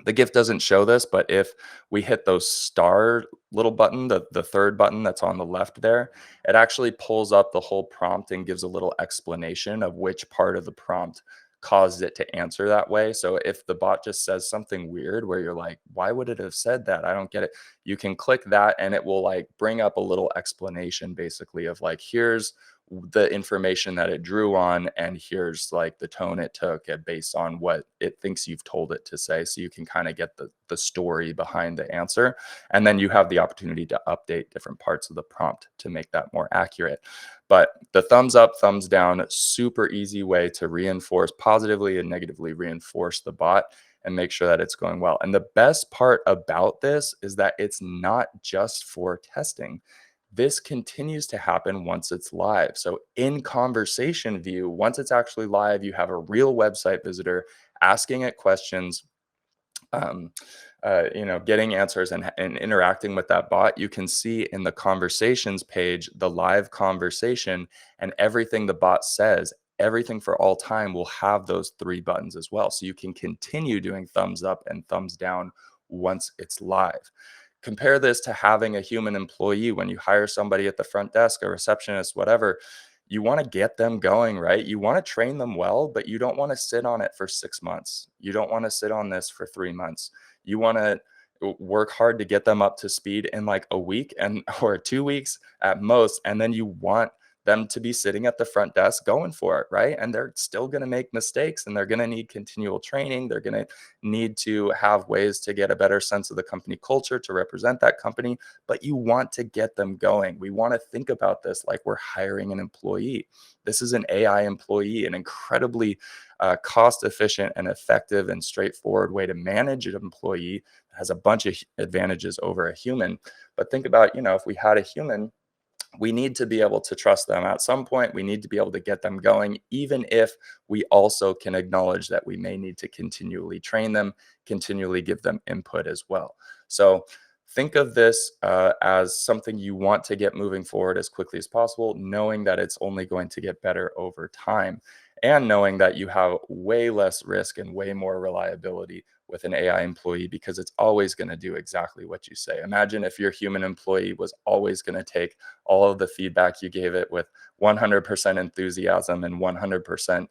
The GIF doesn't show this, but if we hit those star little button, the third button that's on the left there, it actually pulls up the whole prompt and gives a little explanation of which part of the prompt caused it to answer that way. So if the bot just says something weird where you're like, why would it have said that? I don't get it. You can click that and it will like bring up a little explanation basically of like, here's the information that it drew on, and here's like the tone it took based on what it thinks you've told it to say. So you can kind of get the story behind the answer. And then you have the opportunity to update different parts of the prompt to make that more accurate. But the thumbs up, thumbs down, super easy way to reinforce positively and negatively reinforce the bot and make sure that it's going well. And the best part about this is that it's not just for testing. This continues to happen once it's live. So in conversation view, once it's actually live, you have a real website visitor asking it questions, um, getting answers and interacting with that bot. You can see in the conversations page, the live conversation, and everything the bot says, everything for all time will have those three buttons as well. So you can continue doing thumbs up and thumbs down once it's live. Compare this to having a human employee. When you hire somebody at the front desk, a receptionist, whatever, you want to get them going, right? You want to train them well, but you don't want to sit on it for 6 months. You don't want to sit on this for 3 months. You want to work hard to get them up to speed in like a week and or 2 weeks at most. And then you want them to be sitting at the front desk going for it, right? And they're still going to make mistakes and they're going to need continual training. They're going to need to have ways to get a better sense of the company culture to represent that company, but you want to get them going. We want to think about this like we're hiring an employee. This is an AI employee, an incredibly cost efficient and effective and straightforward way to manage an employee that has a bunch of advantages over a human. But think about, if we had a human, we need to be able to trust them at some point. We need to be able to get them going, even if we also can acknowledge that we may need to continually train them, continually give them input as well. So think of this as something you want to get moving forward as quickly as possible, knowing that it's only going to get better over time, and knowing that you have way less risk and way more reliability with an AI employee because it's always going to do exactly what you say. Imagine if your human employee was always going to take all of the feedback you gave it with 100% enthusiasm and 100%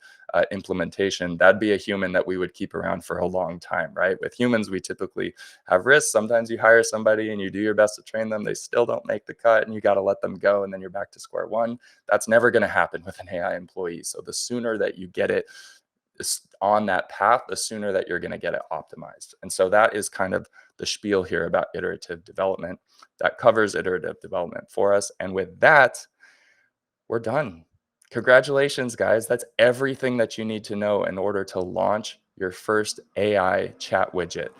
implementation. That'd be a human that we would keep around for a long time, right? With humans, we typically have risks. Sometimes you hire somebody and you do your best to train them. They still don't make the cut and you got to let them go. And then you're back to square one. That's never going to happen with an AI employee. So the sooner that you get it on that path, the sooner that you're going to get it optimized. And so that is kind of the spiel here about iterative development. That covers iterative development for us. And with that, we're done. Congratulations, guys. That's everything that you need to know in order to launch your first AI chat widget.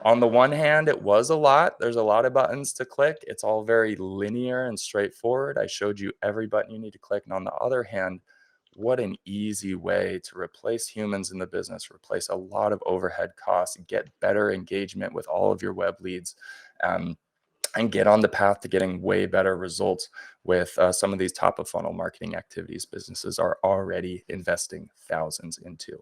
On the one hand, it was a lot. There's a lot of buttons to click. It's all very linear and straightforward. I showed you every button you need to click. And on the other hand, what an easy way to replace humans in the business, replace a lot of overhead costs, get better engagement with all of your web leads. Um, and get on the path to getting way better results with some of these top of funnel marketing activities businesses are already investing thousands into.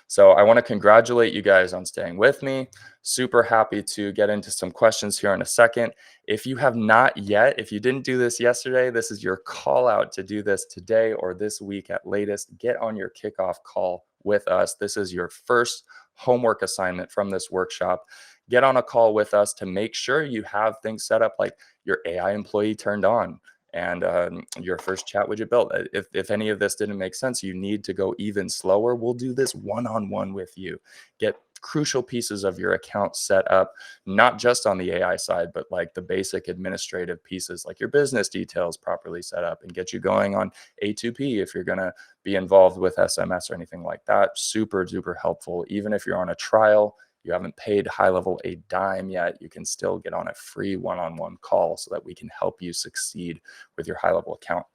So I want to congratulate you guys on staying with me. Super happy to get into some questions here in a second. If you have not yet, if you didn't do this yesterday, this is your call out to do this today or this week at latest. Get on your kickoff call with us. This is your first homework assignment from this workshop. Get on a call with us to make sure you have things set up like your AI employee turned on and your first chat widget built. If any of this didn't make sense, you need to go even slower. We'll do this one-on-one with you. Get crucial pieces of your account set up, not just on the AI side, but like the basic administrative pieces, like your business details properly set up and get you going on A2P if you're going to be involved with SMS or anything like that. Super duper helpful. Even if you're on a trial, you haven't paid HighLevel a dime yet, you can still get on a free one-on-one call so that we can help you succeed with your HighLevel account.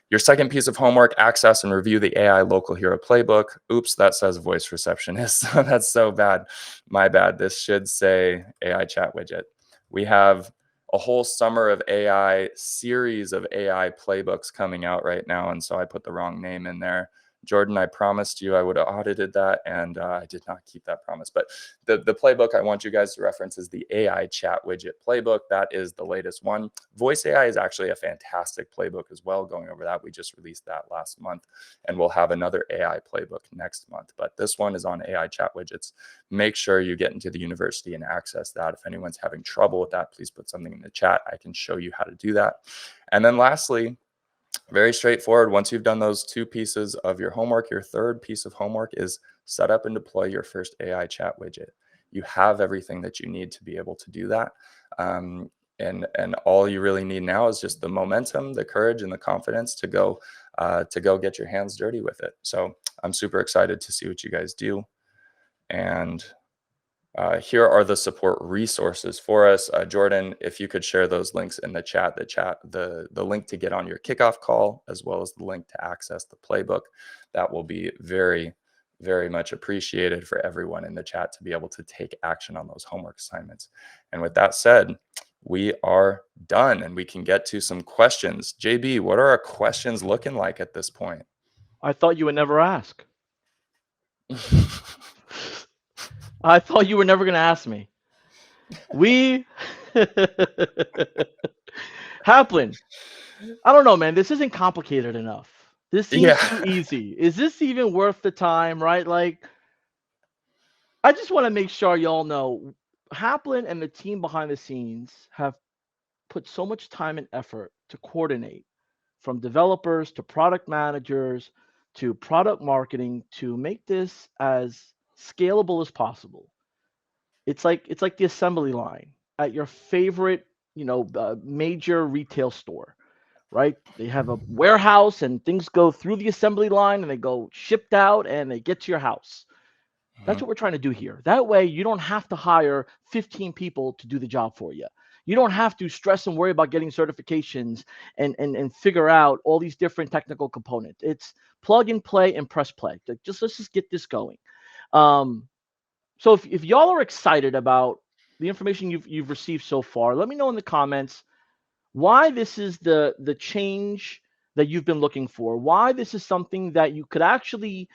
Your second piece of homework, access and review the AI Local Hero Playbook. Oops, that says voice receptionist. That's so bad. My bad. This should say AI Chat Widget. We have a whole summer of AI, series of AI playbooks coming out right now, and so I put the wrong name in there. Jordan, I promised you I would have audited that, and I did not keep that promise. But the playbook I want you guys to reference is the AI Chat Widget playbook. That is the latest one. Voice AI is actually a fantastic playbook as well. Going over that, we just released that last month, and we'll have another AI playbook next month. But this one is on AI Chat Widgets. Make sure you get into the university and access that. If anyone's having trouble with that, please put something in the chat. I can show you how to do that. And then lastly, very straightforward. Once you've done those two pieces of your homework, your third piece of homework is set up and deploy your first AI chat widget. You have everything that you need to be able to do that. And all you really need now is just the momentum, the courage, and the confidence to go get your hands dirty with it. So I'm super excited to see what you guys do. And Here are the support resources for us. Jordan, if you could share those links in the chat, the link to get on your kickoff call, as well as the link to access the playbook, that will be very, very much appreciated for everyone in the chat to be able to take action on those homework assignments. And with that said, we are done and we can get to some questions. JB, what are our questions looking like at this point? I thought you would never ask. I thought you were never going to ask me. We Haplin, I don't know, man. This isn't complicated enough. This seems Yeah. too easy. Is this even worth the time, right? Like, I just want to make sure y'all know Haplin and the team behind the scenes have put so much time and effort to coordinate from developers to product managers to product marketing to make this as scalable as possible. It's like the assembly line at your favorite, major retail store, right? They have a warehouse and things go through the assembly line and they go shipped out and they get to your house. That's Mhm. what we're trying to do here. That way, you don't have to hire 15 people to do the job for you. You don't have to stress and worry about getting certifications and figure out all these different technical components. It's plug and play and press play. Let's just get this going. Um, so if y'all are excited about the information you've received so far, let me know in the comments why this is the change that you've been looking for, why this is something that you could actually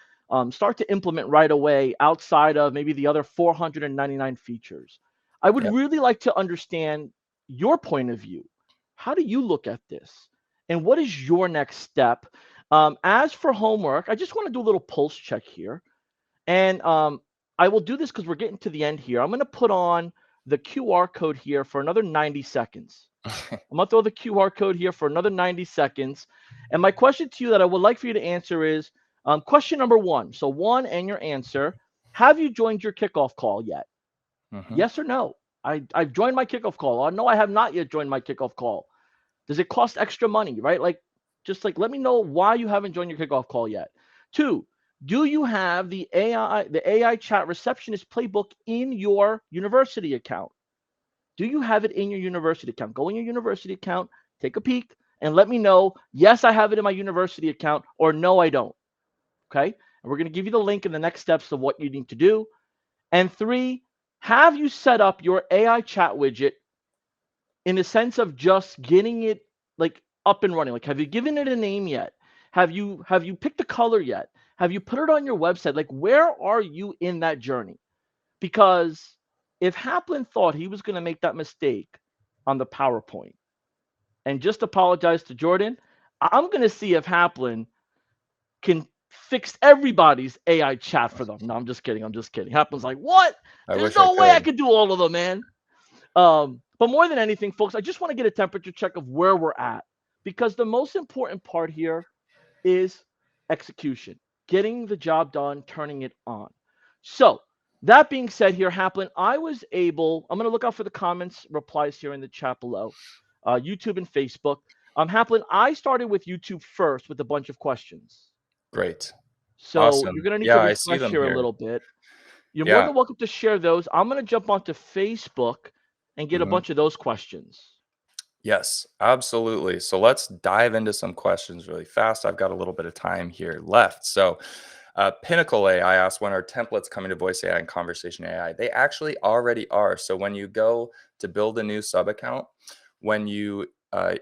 start to implement right away outside of maybe the other 499 features. I would Yep. really like to understand your point of view. How do you look at this? And what is your next step? As for homework, I just want to do a little pulse check here. And I will do this because we're getting to the end here. I'm going to put on the QR code here for another 90 seconds. I'm going to throw the QR code here for another 90 seconds. And my question to you that I would like for you to answer is question number one. So, one and your answer. Have you joined your kickoff call yet? Mhm. Yes or no? I've joined my kickoff call. No, I have not yet joined my kickoff call. Does it cost extra money, right? Like, just like let me know why you haven't joined your kickoff call yet. Two, do you have the AI chat receptionist playbook in your university account? Do you have it in your university account? Go in your university account, take a peek, and let me know, yes, I have it in my university account, or no, I don't. Okay. And we're going to give you the link in the next steps of what you need to do. And three, have you set up your AI chat widget in the sense of just getting it like up and running? Like, have you given it a name yet? Have you picked the color yet? Have you put it on your website? Like, where are you in that journey? Because if Haplin thought he was going to make that mistake on the PowerPoint and just apologize to Jordan, I'm going to see if Haplin can fix everybody's AI chat for them. No, I'm just kidding. I'm just kidding. Haplin's like, what? I There's wish I no way I could. could do all of them, man. But more than anything, folks, I just want to get a temperature check of where we're at because the most important part here is execution, getting the job done, turning it on. So, that being said, here, Haplin, I'm going to look out for the comments, replies here in the chat below, YouTube and Facebook. Haplin, I started with YouTube first with a bunch of questions. Great. So, you're Awesome. going to need to Yeah, I see refresh them here a here. little bit. You're more Yeah. than welcome to share those. I'm going to jump onto Facebook and get a Mhm. bunch of those questions. Yes, absolutely. So let's dive into some questions really fast. I've got a little bit of time here left. So, Pinnacle AI asked, when are templates coming to voice AI and conversation AI? They actually already are. So when you go to build a new sub account, when you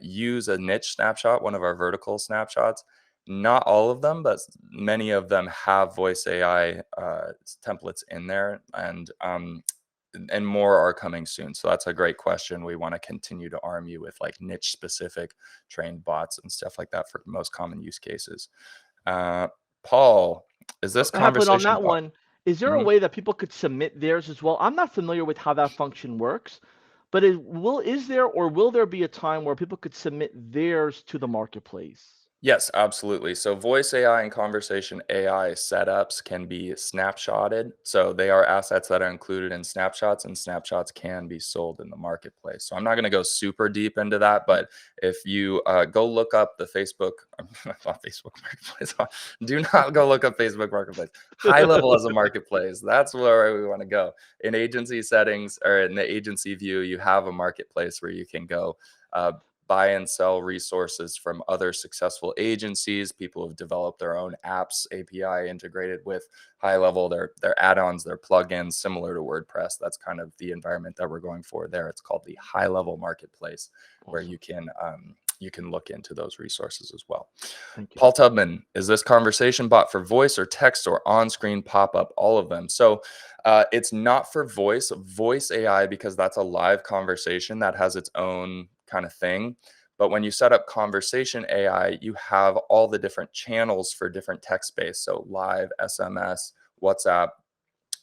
use a niche snapshot, one of our vertical snapshots, not all of them, but many of them have voice AI templates in there, and more are coming soon. So that's a great question. We want to continue to arm you with like niche specific trained bots and stuff like that for the most common use cases. Uh, Paul, is this Haplin, on conversation that bot? one, is there a Mhm. way that people could submit theirs as well? I'm not familiar with how that function works, but is there or will there be a time where people could submit theirs to the marketplace? Yes, absolutely. So voice AI and conversation AI setups can be snapshotted. So they are assets that are included in snapshots, and snapshots can be sold in the marketplace. So I'm not going to go super deep into that, but if you go look up the Facebook, not Facebook Marketplace, do not go look up Facebook Marketplace. High level as a marketplace. That's where we want to go. In agency settings or in the agency view, you have a marketplace where you can go. Uh, Buy and sell resources from other successful agencies. People have developed their own apps, API integrated with HighLevel, their add-ons, their plugins, similar to WordPress. That's kind of the environment that we're going for there. It's called the HighLevel Marketplace, where Awesome. you can look into those resources as well. Thank you. Paul Tubman, is this conversation bot for voice or text or on-screen pop-up? All of them. So it's not for voice AI, because that's a live conversation that has its own kind of thing. But when you set up conversation AI, you have all the different channels for different text based. So live, SMS, WhatsApp,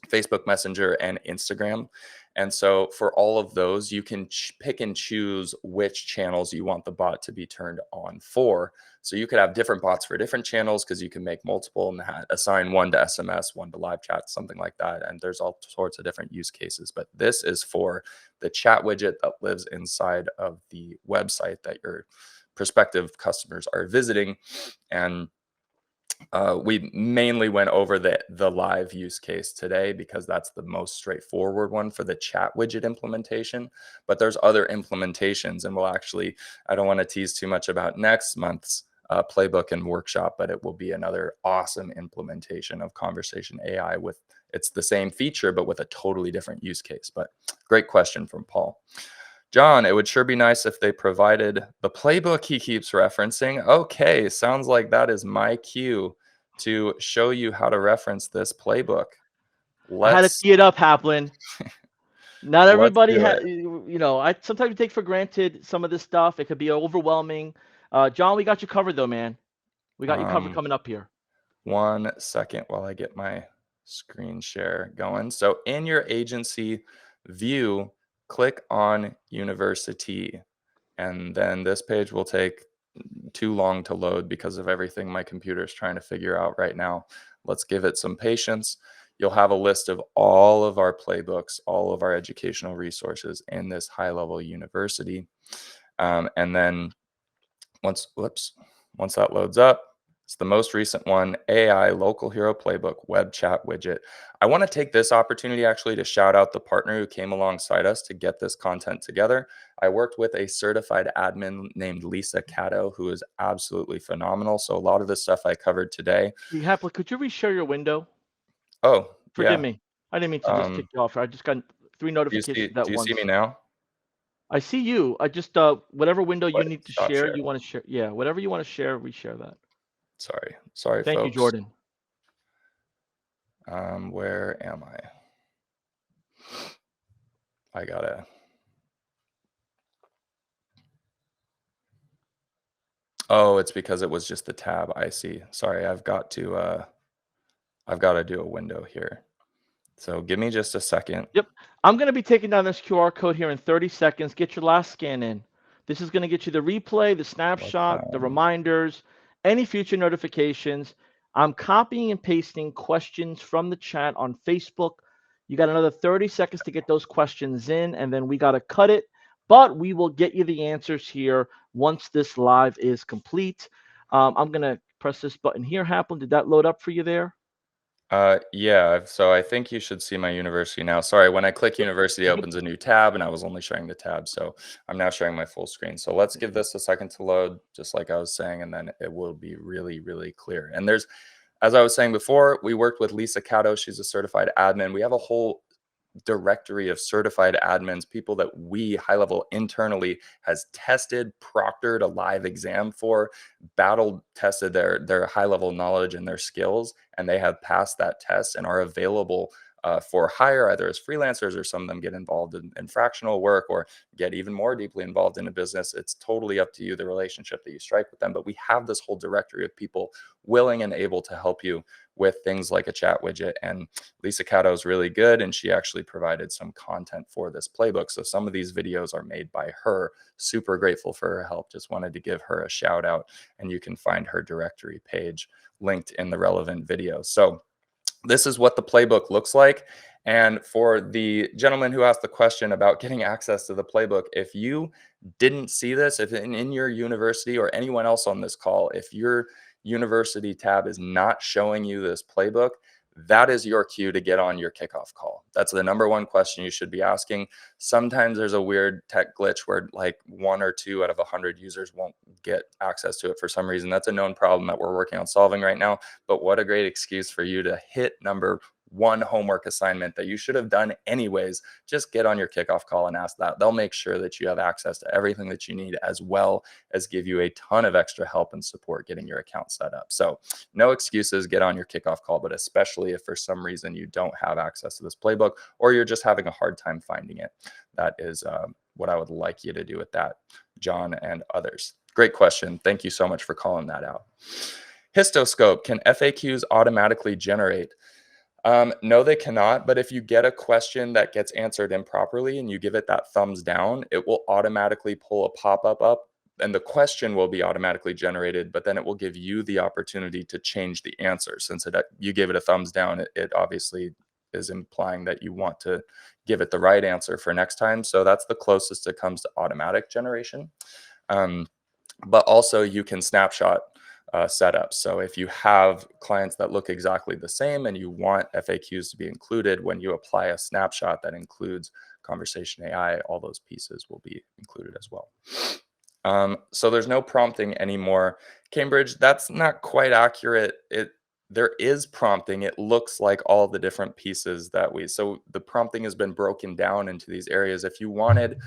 Facebook Messenger, and Instagram. And so for all of those, you can pick and choose which channels you want the bot to be turned on for. So you could have different bots for different channels, because you can make multiple and assign one to SMS, one to live chat, something like that. And there's all sorts of different use cases. But this is for the chat widget that lives inside of the website that your prospective customers are visiting. And we mainly went over the live use case today, because that's the most straightforward one for the chat widget implementation. But there's other implementations, and I don't want to tease too much about next month's playbook and workshop, but it will be another awesome implementation of conversation AI with it's the same feature, but with a totally different use case. But great question from Paul. John, it would sure be nice if they provided the playbook he keeps referencing. Okay, sounds like that is my cue to show you how to reference this playbook. I had to Let's tee it up, Haplin. Not let's everybody do has, it. I sometimes take for granted some of this stuff. It could be overwhelming. John, we got you covered though, man. We got you covered Um, coming up here. 1 second while I get my screen share going. So in your agency view, click on university, and then this page will take too long to load because of everything my computer is trying to figure out right now. Let's give it some patience. You'll have a list of all of our playbooks, all of our educational resources in this high-level university. And then once, whoops, once that loads up, it's the most recent one, AI Local Hero Playbook Web Chat Widget. I want to take this opportunity actually to shout out the partner who came alongside us to get this content together. I worked with a certified admin named Lisa Cato, who is absolutely phenomenal. So a lot of the stuff I covered today. Hey, Haplin, could you reshare your window? Oh, Forgive yeah. me. I didn't mean to just kick Um, you off. I just got three notifications do at you see me once. now? I see you. I just whatever window you What? need to Stop share, share. you want to share. Yeah, whatever you want to share, reshare that. Sorry, Thank you, folks. Jordan. Where am I? I gotta. Oh, it's because it was just the tab. I see. Sorry, I've got to do a window here. So give me just a second. Yep. I'm going to be taking down this QR code here in 30 seconds. Get your last scan in. This is going to get you the replay, the Let's snapshot, the reminders, any future notifications. I'm copying and pasting questions from the chat on Facebook. You got another 30 seconds to get those questions in, and then we got to cut it. But we will get you the answers here once this live is complete. I'm going to press this button here, Haplin. Did that load up for you there? Yeah, so I think you should see my university now. Sorry, when I click Yep. university, it Yep. opens a new tab, and I was only showing the tab. So I'm now sharing my full screen. So let's give this a second to load, just like I was saying, and then it will be really, really clear. And as I was saying before, we worked with Lisa Cato. She's a certified admin. We have a whole directory of certified admins, people that we high level internally has tested, proctored a live exam for, battle tested their high level knowledge and their skills, and they have passed that test and are available for hire, either as freelancers, or some of them get involved in fractional work or get even more deeply involved in a business. It's totally up to you, the relationship that you strike with them. But we have this whole directory of people willing and able to help you with things like a chat widget. And Lisa Cato is really good, and she actually provided some content for this playbook. So some of these videos are made by her. Super grateful for her help. Just wanted to give her a shout out, and you can find her directory page linked in the relevant video. So this is what the playbook looks like. And for the gentleman who asked the question about getting access to the playbook, if you didn't see this, if in your university or anyone else on this call, if your university tab is not showing you this playbook, that is your cue to get on your kickoff call. That's the number one question you should be asking. Sometimes there's a weird tech glitch where like 1 or 2 out of 100 users won't get access to it for some reason. That's a known problem that we're working on solving right now. But what a great excuse for you to hit number 1 homework assignment that you should have done anyways. Just get on your kickoff call and ask that. They'll make sure that you have access to everything that you need, as well as give you a ton of extra help and support getting your account set up. So no excuses, get on your kickoff call, but especially if for some reason you don't have access to this playbook or you're just having a hard time finding it. That is what I would like you to do with that, John and others. Great question. Thank you so much for calling that out. Histoscope, can FAQs automatically generate? No, they cannot. But if you get a question that gets answered improperly and you give it that thumbs down, it will automatically pull a pop-up up, and the question will be automatically generated, but then it will give you the opportunity to change the answer. Since you gave it a thumbs down, it obviously is implying that you want to give it the right answer for next time. So that's the closest it comes to automatic generation. But also you can snapshot setups. So if you have clients that look exactly the same and you want FAQs to be included, when you apply a snapshot that includes conversation AI, all those pieces will be included as well. So there's no prompting anymore. Cambridge, that's not quite accurate. There is prompting. It looks like all the different pieces so the prompting has been broken down into these areas. If you wanted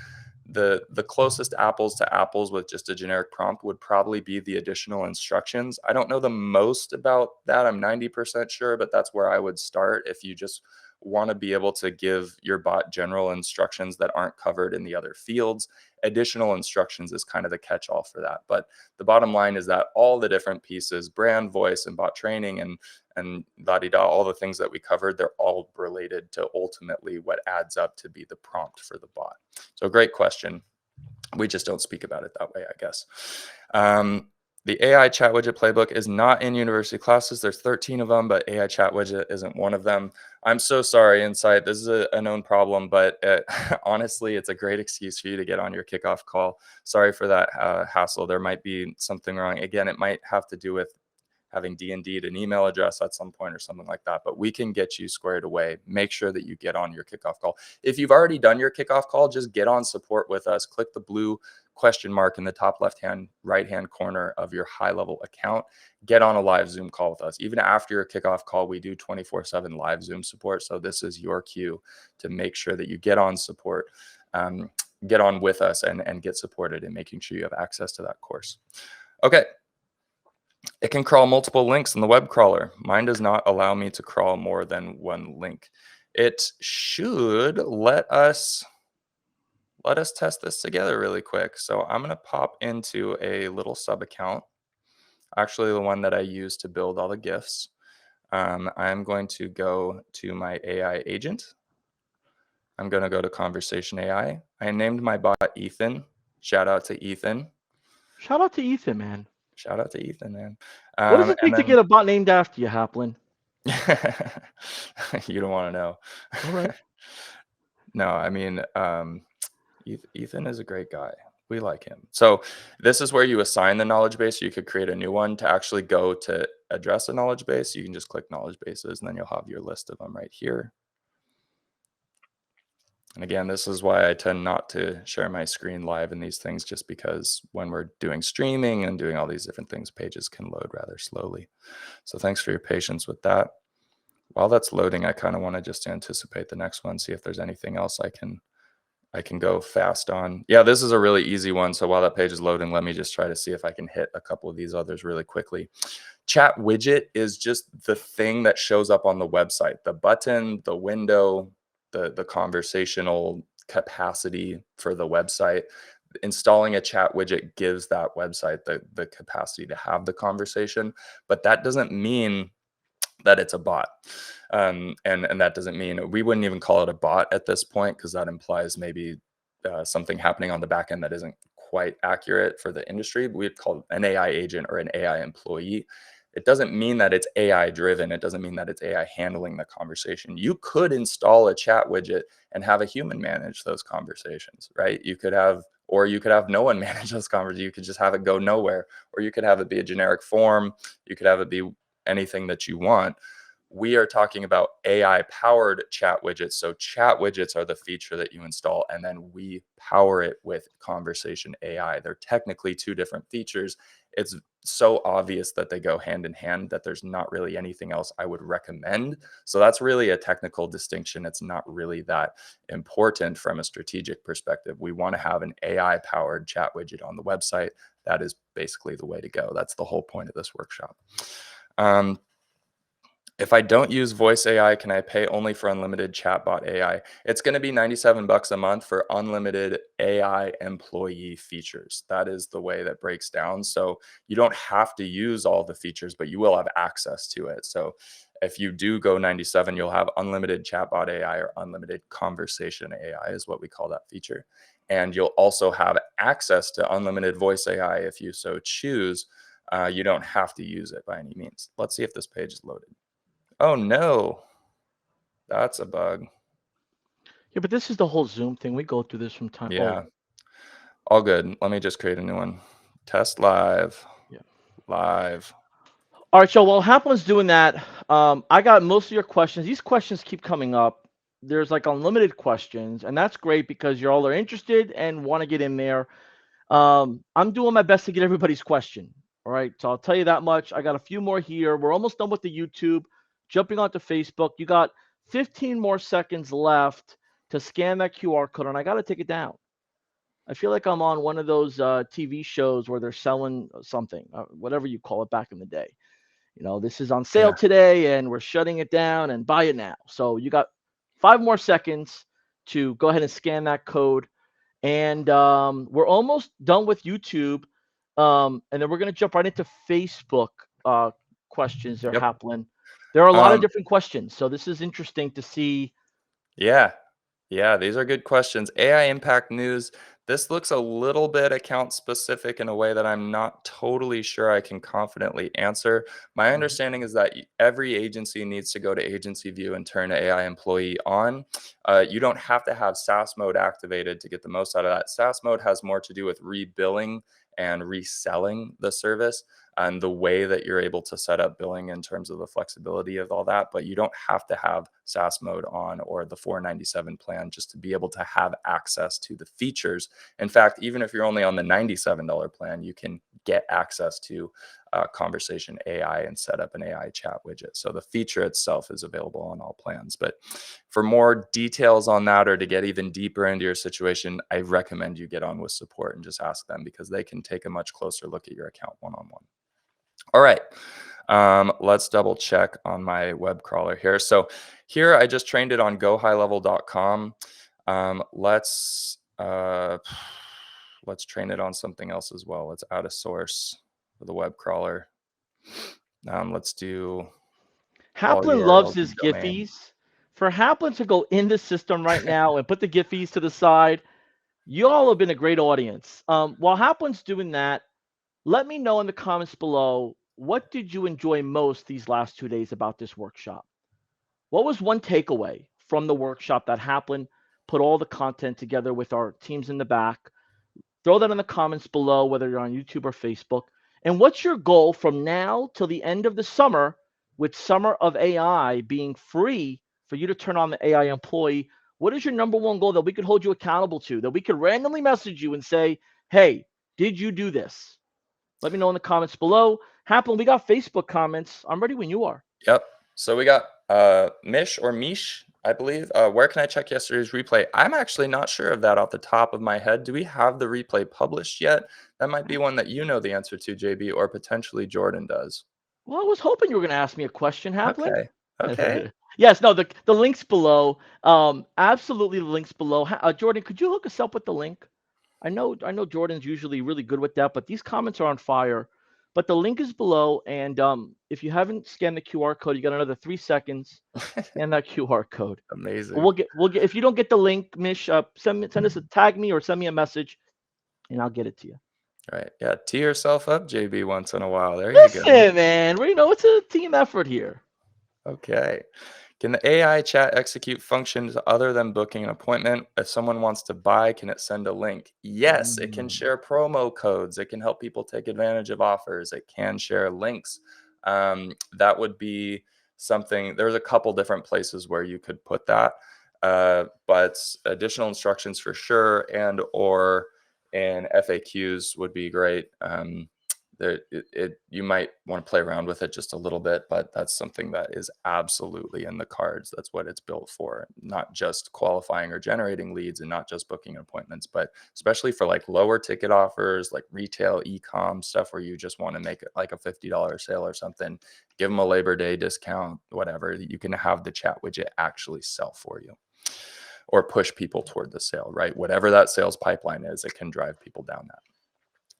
the closest apples to apples with just a generic prompt would probably be the additional instructions. I don't know the most about that. I'm 90% sure, but that's where I would start if you just want to be able to give your bot general instructions that aren't covered in the other fields. Additional instructions is kind of the catch-all for that. But the bottom line is that all the different pieces, brand voice and bot training and la-di-da, all the things that we covered, they're all related to ultimately what adds up to be the prompt for the bot. So great question. We just don't speak about it that way, I guess. The AI Chat Widget playbook is not in university classes. There's 13 of them, but AI Chat Widget isn't one of them. I'm so sorry, Insight. This is a known problem, but honestly, it's a great excuse for you to get on your kickoff call. Sorry for that hassle. There might be something wrong. Again, it might have to do with having D&D'd an email address at some point or something like that, but we can get you squared away. Make sure that you get on your kickoff call. If you've already done your kickoff call, just get on support with us. Click the blue question mark in the top right-hand corner of your HighLevel account. Get on a live Zoom call with us. Even after your kickoff call, we do 24/7 live Zoom support. So this is your cue to make sure that you get on support, get on with us and get supported in making sure you have access to that course. Okay. It can crawl multiple links in the web crawler. Mine does not allow me to crawl more than one link. It should let us test this together really quick. So I'm going to pop into a little sub account, actually the one that I use to build all the GIFs. I'm going to go to my AI agent. I'm going to go to Conversation AI. I named my bot Ethan. Shout out to Ethan. Shout out to Ethan, man. Shout out to Ethan, man. What does it take to get a bot named after you, Haplin? You don't want to know. All right. No, I mean, Ethan is a great guy. We like him. So this is where you assign the knowledge base. You could create a new one to actually go to address a knowledge base. You can just click knowledge bases, and then you'll have your list of them right here. And again, this is why I tend not to share my screen live in these things, just because when we're doing streaming and doing all these different things, pages can load rather slowly. So thanks for your patience with that. While that's loading, I kind of want to just anticipate the next one, see if there's anything else I can go fast on. Yeah, this is a really easy one. So while that page is loading, let me just try to see if I can hit a couple of these others really quickly. Chat widget is just the thing that shows up on the website, the button, the window, the conversational capacity for the website. Installing a chat widget gives that website the capacity to have the conversation, but that doesn't mean that it's a bot. And that doesn't mean we wouldn't even call it a bot at this point, because that implies maybe something happening on the back end that isn't quite accurate for the industry. We'd call it an AI agent or an AI employee. It doesn't mean that it's AI driven. It doesn't mean that it's AI handling the conversation. You could install a chat widget and have a human manage those conversations, right? Or you could have no one manage those conversations. You could just have it go nowhere, or you could have it be a generic form. You could have it be anything that you want. We are talking about AI powered chat widgets. So chat widgets are the feature that you install, and then we power it with conversation AI. They're technically two different features. It's so obvious that they go hand in hand that there's not really anything else I would recommend. So that's really a technical distinction. It's not really that important from a strategic perspective. We want to have an AI powered chat widget on the website. That is basically the way to go. That's the whole point of this workshop. If I don't use voice AI, can I pay only for unlimited chatbot AI? It's going to be $97 a month for unlimited AI employee features. That is the way that breaks down. So you don't have to use all the features, but you will have access to it. So if you do go 97, you'll have unlimited chatbot AI, or unlimited conversation AI is what we call that feature. And you'll also have access to unlimited voice AI if you so choose. You don't have to use it by any means. Let's see if this page is loaded. Oh no, that's a bug. Yeah, but this is the whole Zoom thing. We go through this from time. Yeah, Oh, all good. Let me just create a new one. Test live, yeah. live. All right, so while Haplin's doing that, I got most of your questions. These questions keep coming up. There's like unlimited questions, and that's great because you all are interested and want to get in there. I'm doing my best to get everybody's question. All right, so I'll tell you that much. I got a few more here. We're almost done with the YouTube. Jumping onto Facebook, you got 15 more seconds left to scan that QR code, and I got to take it down. I feel like I'm on one of those TV shows where they're selling something, whatever you call it back in the day. This is on sale Yeah, today and we're shutting it down and buy it now. So you got 5 more seconds to go ahead and scan that code. And we're almost done with YouTube. And then we're going to jump right into Facebook questions there, yep. Haplin. There are a lot of Um, different questions. So this is interesting to see. yeah, yeah, these are good questions. AI impact news. This looks a little bit account specific in a way that I'm not totally sure I can confidently answer. My Mhm. understanding is that every agency needs to go to agency view and turn an AI employee on. You don't have to have SaaS mode activated to get the most out of that. SaaS mode has more to do with rebilling and reselling the service, and the way that you're able to set up billing in terms of the flexibility of all that. But you don't have to have SaaS mode on or the 497 plan just to be able to have access to the features. In fact, even if you're only on the $97 plan, you can get access to conversation AI and set up an AI chat widget. So the feature itself is available on all plans. But for more details on that, or to get even deeper into your situation, I recommend you get on with support and just ask them, because they can take a much closer look at your account one-on-one. All right. Let's double check on my web crawler here. So here I just trained it on gohighlevel.com. Let's train it on something else as well. Let's add a source for the web crawler. Let's do all Haplin loves URLs his and domain. Giphies. For Haplin to go in the system right now and put the Giphies to the side, you all have been a great audience. While Haplin's doing that, let me know in the comments below, what did you enjoy most these last 2 days about this workshop? What was one takeaway from the workshop that Haplin put all the content together with our teams in the back? Throw that in the comments below, whether you're on YouTube or Facebook. And what's your goal from now till the end of the summer, with Summer of AI being free for you to turn on the AI employee? What is your number one goal that we could hold you accountable to, that we could randomly message you and say, hey, did you do this? Let me know in the comments below. Haplin, we got Facebook comments. I'm ready when you are. Yep. So we got Mish or Mish, I believe. Where can I check yesterday's replay? I'm actually not sure of that off the top of my head. Do we have the replay published yet? That might be one that you know the answer to, JB, or potentially Jordan does. Well, I was hoping you were going to ask me a question, Haplin. Okay. Okay. Yes, no, the links below. Absolutely, the links below. Jordan, could you hook us up with the link? I know Jordan's usually really good with that, but these comments are on fire. But the link is below, and if you haven't scanned the QR code, you got another 3 seconds. Scan that QR code. But Amazing. we'll get if you don't get the link, Mish, send us a tag me or send me a message, and I'll get it to you. Right. Yeah. Tee yourself up, JB, once in a while. There you go. Listen, man, it's a team effort here. Okay. Can the AI chat execute functions other than booking an appointment? If someone wants to buy, can it send a link? Yes, it can Mm. share promo codes. It can help people take advantage of offers. It can share links. That would be something. There's a couple different places where you could put that, but additional instructions for sure, and or in FAQs would be great. You might want to play around with it just a little bit, but that's something that is absolutely in the cards. That's what it's built for, not just qualifying or generating leads and not just booking appointments, but especially for like lower ticket offers like retail e-com stuff where you just want to make it like a $50 sale or something. Give them a Labor Day discount, whatever. You can have the chat widget actually sell for you or push people toward the sale, right? Whatever that sales pipeline is, it can drive people down that.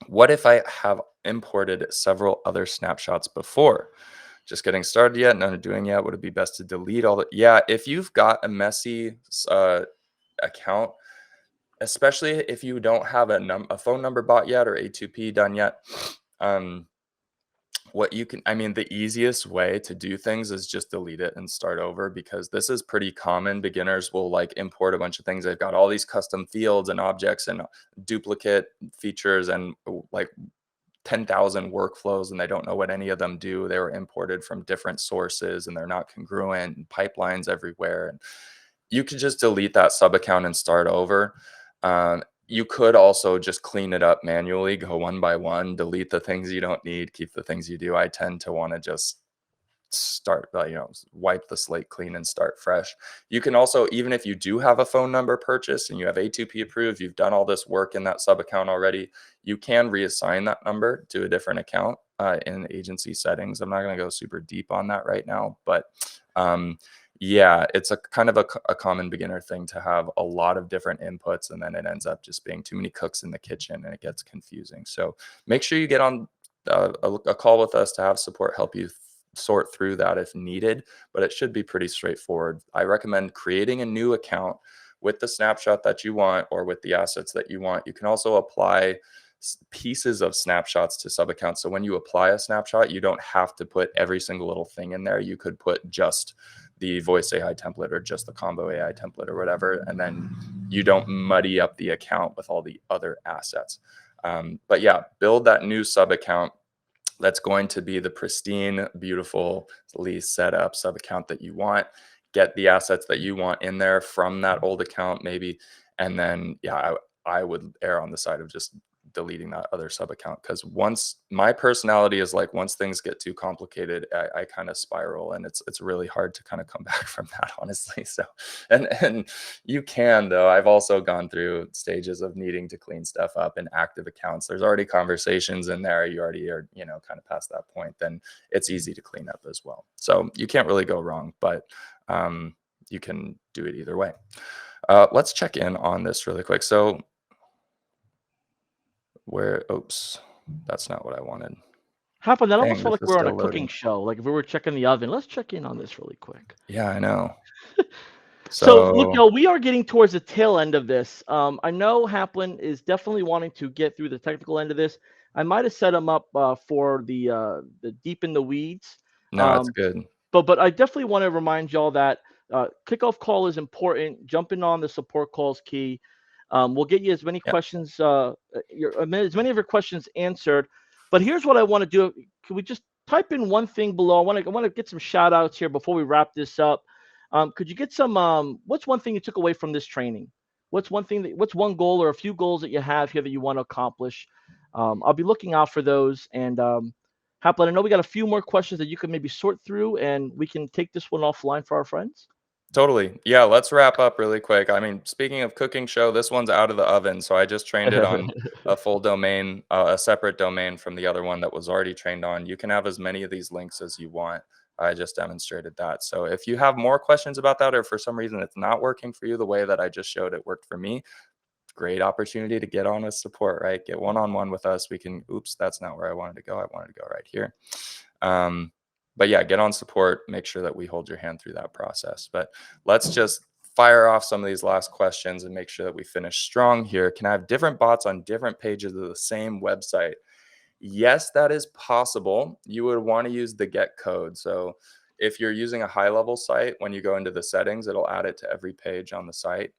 What if I have imported several other snapshots before? Just getting started yet? None doing yet? Would it be best to delete all the? Yeah, if you've got a messy account, especially if you don't have a phone number bought yet or A2P done yet, um, what you can, I mean, the easiest way to do things is just delete it and start over because this is pretty common. Beginners will like import a bunch of things. They've got all these custom fields and objects and duplicate features and like 10,000 workflows and they don't know what any of them do. They were imported from different sources and they're not congruent and pipelines everywhere. And you could just delete that sub account and start over. You could also just clean it up manually, go one by one, delete the things you don't need, keep the things you do. I tend to want to just start, wipe the slate clean and start fresh. You can also, even if you do have a phone number purchase and you have A2P approved, you've done all this work in that sub account already, you can reassign that number to a different account in agency settings. I'm not going to go super deep on that right now, but yeah, it's a kind of a common beginner thing to have a lot of different inputs and then it ends up just being too many cooks in the kitchen and it gets confusing. So make sure you get on a call with us to have support help you sort through that if needed, but it should be pretty straightforward. I recommend creating a new account with the snapshot that you want or with the assets that you want. You can also apply pieces of snapshots to sub accounts. So when you apply a snapshot, you don't have to put every single little thing in there. You could put just the voice AI template or just the combo AI template or whatever, and then you don't muddy up the account with all the other assets. But yeah, build that new sub account that's going to be the pristine, beautifully set up sub account that you want. Get the assets that you want in there from that old account, maybe. And then, yeah, I would err on the side of just deleting that other sub account because once my personality is like once things get too complicated, I kind of spiral and it's really hard to kind of come back from that, honestly. So and you can though. I've also gone through stages of needing to clean stuff up in active accounts. There's already conversations in there. You already are, kind of past that point. Then it's easy to clean up as well. So you can't really go wrong, but you can do it either way. Let's check in on this really quick. So oops, that's not what I wanted. Happened. That almost Dang, felt this like is we were on a still cooking loading. show. Like if we were checking the oven. Let's check in on this really quick. Yeah, I know. So look, So we are getting towards the tail end of this. I know Haplin is definitely wanting to get through the technical end of this. I might have set him up for the deep in the weeds. no, it's Um, good. but I definitely want to remind y'all that kickoff call is important. Jumping on the support call is key. We'll get you as many Yeah. questions, as many of your questions answered. But here's what I want to do. Can we just type in one thing below? I want to get some shout outs here before we wrap this up. Could you get some? What's one thing you took away from this training? What's one goal or a few goals that you have here that you want to accomplish? I'll be looking out for those. And Haplin, I know we got a few more questions that you can maybe sort through, and we can take this one offline for our friends. Totally. Yeah, let's wrap up really quick. I mean, speaking of cooking show, this one's out of the oven, so I just trained it on a full domain, a separate domain from the other one that was already trained on. You can have as many of these links as you want. I just demonstrated that. So if you have more questions about that, or for some reason it's not working for you the way that I just showed it worked for me, great opportunity to get on with support, right? Get one-on-one with us. We can, oops, that's not where I wanted to go. I wanted to go right here. Um, but yeah, get on support, make sure that we hold your hand through that process. But let's just fire off some of these last questions and make sure that we finish strong here. Can I have different bots on different pages of the same website? Yes, that is possible. You would want to use the get code. So if you're using a HighLevel site, when you go into the settings, it'll add it to every page on the site.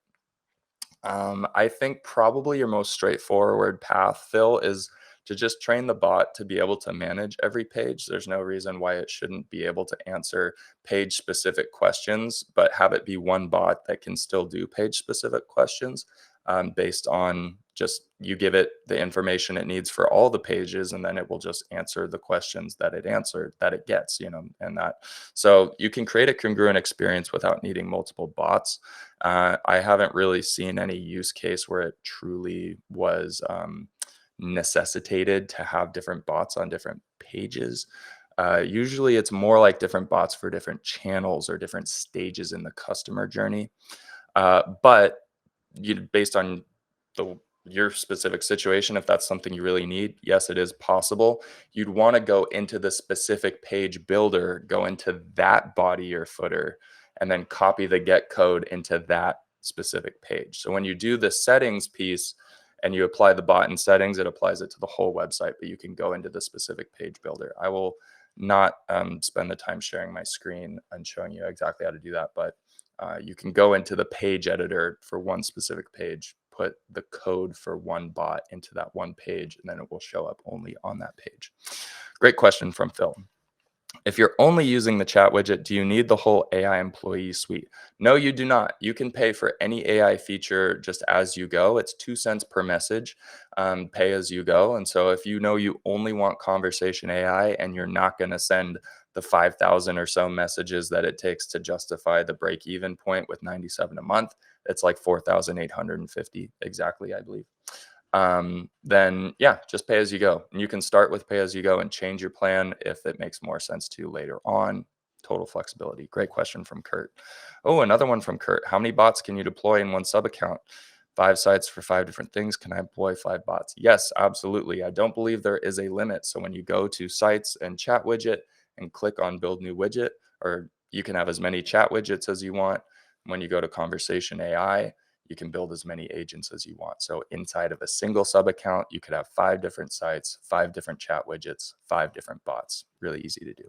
I think probably your most straightforward path, Phil, is to just train the bot to be able to manage every page. There's no reason why it shouldn't be able to answer page specific questions, but have it be one bot that can still do page specific questions based on just you give it the information it needs for all the pages, and then it will just answer the questions that it gets, and that. So you can create a congruent experience without needing multiple bots. I haven't really seen any use case where it truly was necessitated to have different bots on different pages. Usually it's more like different bots for different channels or different stages in the customer journey. But based on your specific situation, if that's something you really need, yes, it is possible. You'd want to go into the specific page builder, go into that body or footer, and then copy the get code into that specific page. So when you do the settings piece and you apply the bot in settings, it applies it to the whole website, but you can go into the specific page builder. I will not spend the time sharing my screen and showing you exactly how to do that, but you can go into the page editor for one specific page, put the code for one bot into that one page, and then it will show up only on that page. Great question from Phil. If you're only using the chat widget, do you need the whole AI employee suite? No, you do not. You can pay for any AI feature just as you go. It's 2 cents per message, pay as you go. And so if you know you only want conversation AI and you're not going to send the 5,000 or so messages that it takes to justify the break even point with 97 a month, it's like 4,850 exactly, I believe. Then yeah, just pay as you go. And you can start with pay as you go and change your plan if it makes more sense to later on. Total flexibility. Great question from Kurt. Oh, another one from Kurt. How many bots can you deploy in one sub account? 5 sites for 5 different things. Can I deploy 5 bots? Yes, absolutely. I don't believe there is a limit. So when you go to sites and chat widget and click on build new widget, or you can have as many chat widgets as you want. When you go to conversation AI, you can build as many agents as you want. So inside of a single sub account, you could have 5 different sites, 5 different chat widgets, 5 different bots. Really easy to do.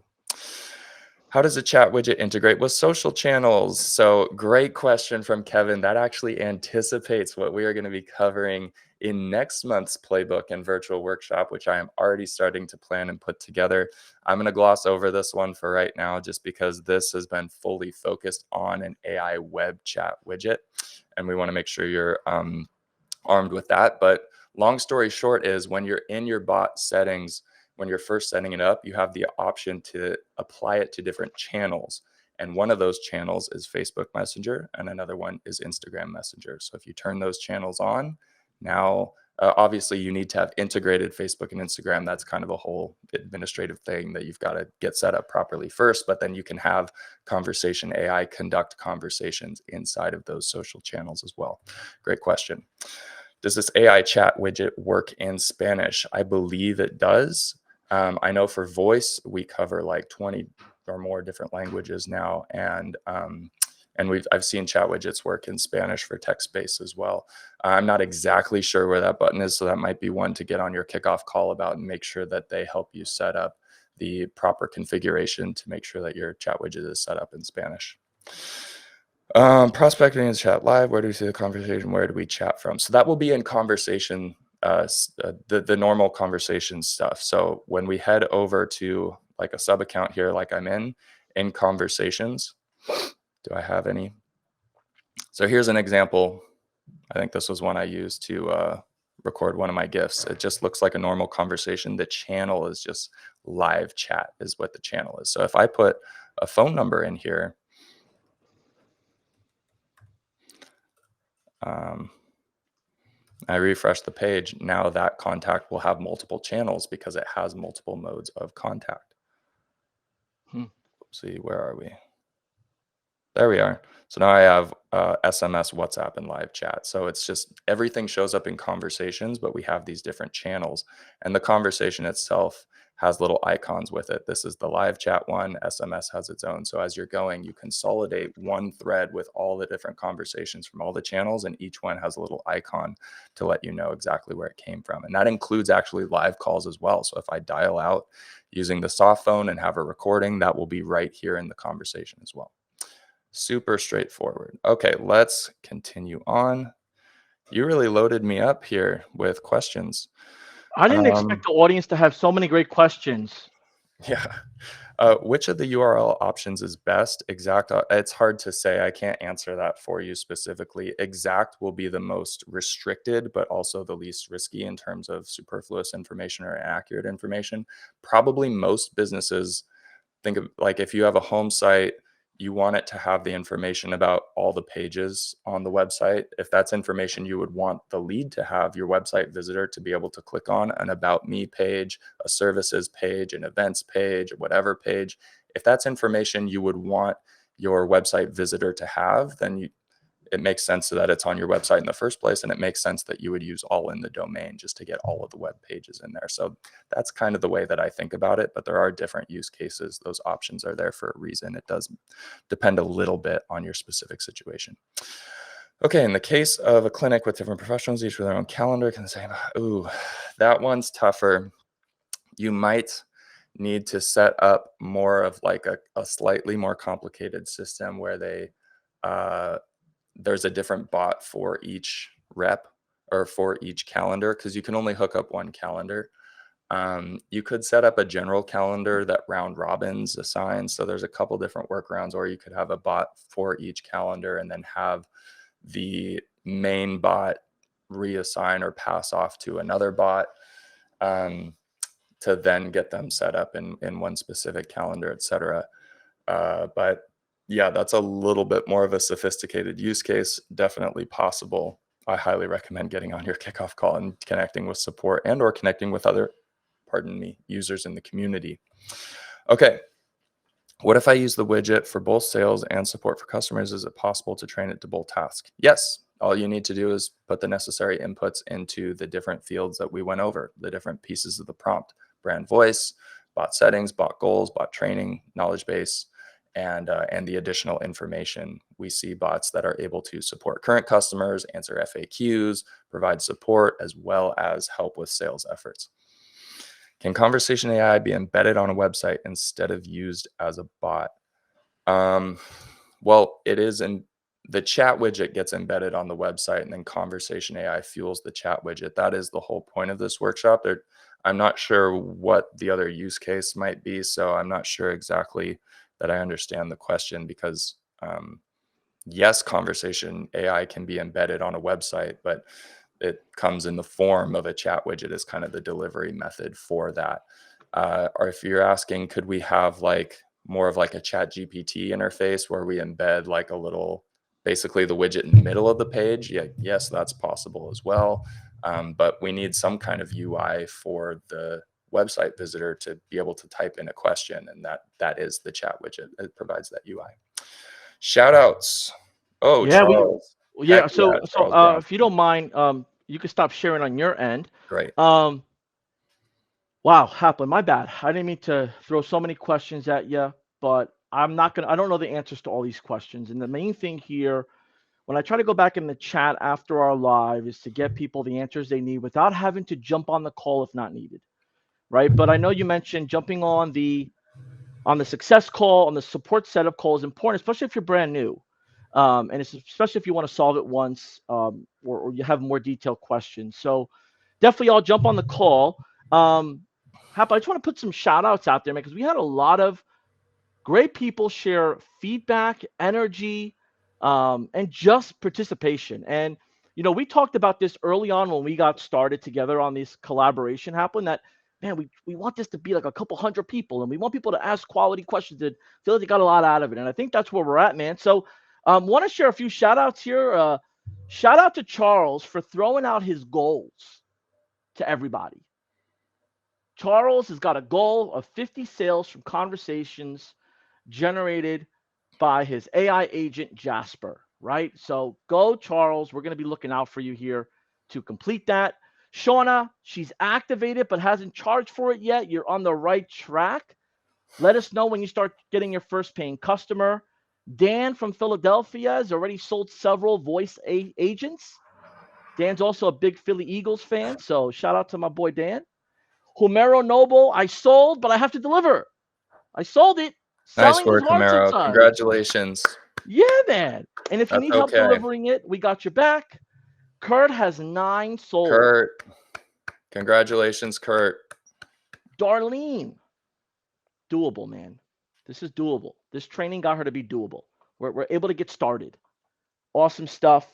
How does a chat widget integrate with social channels? So great question from Kevin. That actually anticipates what we are going to be covering in next month's playbook and virtual workshop, which I am already starting to plan and put together. I'm going to gloss over this one for right now, just because this has been fully focused on an AI web chat widget. And we want to make sure you're armed with that. But long story short is when you're in your bot settings, when you're first setting it up, you have the option to apply it to different channels. And one of those channels is Facebook Messenger, and another one is Instagram Messenger. So if you turn those channels on, now obviously you need to have integrated Facebook and Instagram. That's kind of a whole administrative thing that you've got to get set up properly first. But then you can have conversation AI conduct conversations inside of those social channels as well. Great question. Does this AI chat widget work in Spanish? I believe it does. I know for voice, we cover like 20 or more different languages now, and I've seen chat widgets work in Spanish for text-based as well. I'm not exactly sure where that button is, so that might be one to get on your kickoff call about and make sure that they help you set up the proper configuration to make sure that your chat widget is set up in Spanish. Prospecting and chat live. Where do we see the conversation? Where do we chat from? So that will be in conversation, the normal conversation stuff. So when we head over to like a sub account here, like I'm in conversations, do I have any? So here's an example. I think this was one I used to record one of my GIFs. It just looks like a normal conversation. The channel is just live chat is what the channel is. So if I put a phone number in here, Um, I refresh the page. Now that contact will have multiple channels because it has multiple modes of contact. Hmm. Let's see, where are we? There we are. So now I have SMS, WhatsApp, and live chat. So it's just everything shows up in conversations, but we have these different channels. And the conversation itself has little icons with it. This is the live chat one. SMS has its own. So as you're going, you consolidate one thread with all the different conversations from all the channels, and each one has a little icon to let you know exactly where it came from. And that includes actually live calls as well. So if I dial out using the soft phone and have a recording, that will be right here in the conversation as well. Super straightforward. Okay, let's continue on. You really loaded me up here with questions. I didn't expect Um, the audience to have so many great questions. yeah. Which of the URL options is best? Exact. It's hard to say. I can't answer that for you specifically. Exact will be the most restricted, but also the least risky in terms of superfluous information or inaccurate information. Probably most businesses think of like if you have a home site, you want it to have the information about all the pages on the website. If that's information you would want the lead to have, your website visitor to be able to click on an About Me page, a services page, an events page, whatever page. If that's information you would want your website visitor to have, then it makes sense that it's on your website in the first place, and it makes sense that you would use all in the domain just to get all of the web pages in there. So that's kind of the way that I think about it, but there are different use cases. Those options are there for a reason. It does depend a little bit on your specific situation. Okay, in the case of a clinic with different professionals, each with their own calendar, can say, ooh, that one's tougher. You might need to set up more of like a slightly more complicated system where uh, there's a different bot for each rep or for each calendar because you can only hook up one calendar. You could set up a general calendar that round robins assigns. So there's a couple different workarounds, or you could have a bot for each calendar and then have the main bot reassign or pass off to another bot um, to then get them set up in one specific calendar, et cetera. But yeah, that's a little bit more of a sophisticated use case, definitely possible. I highly recommend getting on your kickoff call and connecting with support and or connecting with other, pardon me, users in the community. Okay, what if I use the widget for both sales and support for customers? Is it possible to train it to both tasks? Yes. All you need to do is put the necessary inputs into the different fields that we went over, the different pieces of the prompt: brand voice, bot settings, bot goals, bot training, knowledge base, and the additional information. We see bots that are able to support current customers, answer FAQs, provide support, as well as help with sales efforts. Can conversation AI be embedded on a website instead of used as a bot? Um, well, it is in the chat widget gets embedded on the website, and then conversation AI fuels the chat widget. That is the whole point of this workshop. I'm not sure what the other use case might be, so I'm not sure exactly that I understand the question because yes, conversation AI can be embedded on a website, but it comes in the form of a chat widget as kind of the delivery method for that. Or if you're asking, could we have like more of like a chat GPT interface where we embed like a little, basically the widget in the middle of the page? Yeah, yes, that's possible as well. But we need some kind of UI for the website visitor to be able to type in a question, and that is the chat widget. It provides that UI. Shout outs. Oh, Yeah, Charles. Heck yeah. yeah, Charles Brown. If you don't mind, you can stop sharing on your end. Great. Um, wow, Haplin, my bad. I didn't mean to throw so many questions at you, but I'm not gonna. I don't know the answers to all these questions. And the main thing here, when I try to go back in the chat after our live, is to get people the answers they need without having to jump on the call if not needed, right? But I know you mentioned jumping on the success call, on the support setup call is important, especially if you're brand new. And it's especially if you want to solve it once or you have more detailed questions. So definitely I'll jump on the call. Hap, I just want to put some shout outs out there, man, because we had a lot of great people share feedback, energy, and just participation. And we talked about this early on when we got started together on this collaboration happen. That man, we want this to be like a couple hundred people, and we want people to ask quality questions that feel like they got a lot out of it. And I think that's where we're at, man. So, want to share a few shout outs here. Shout out to Charles for throwing out his goals to everybody. Charles has got a goal of 50 sales from conversations generated by his AI agent, Jasper, right? So go, Charles. We're going to be looking out for you here to complete that. Shauna, she's activated but hasn't charged for it yet. You're on the right track. Let us know when you start getting your first paying customer. Dan from Philadelphia has already sold several voice agents. Dan's also a big Philly Eagles fan, so shout out to my boy Dan. Homero Noble, I sold, but I have to deliver. I sold it. Nice Selling is work, hard Camaro. sometimes. Congratulations. Yeah, man. And if you That's need help okay. delivering it, we got your back. Kurt has 9 sold. Kurt. Congratulations, Kurt. Darlene, doable, man. This is doable. This training got her to be doable. We're able to get started. Awesome stuff.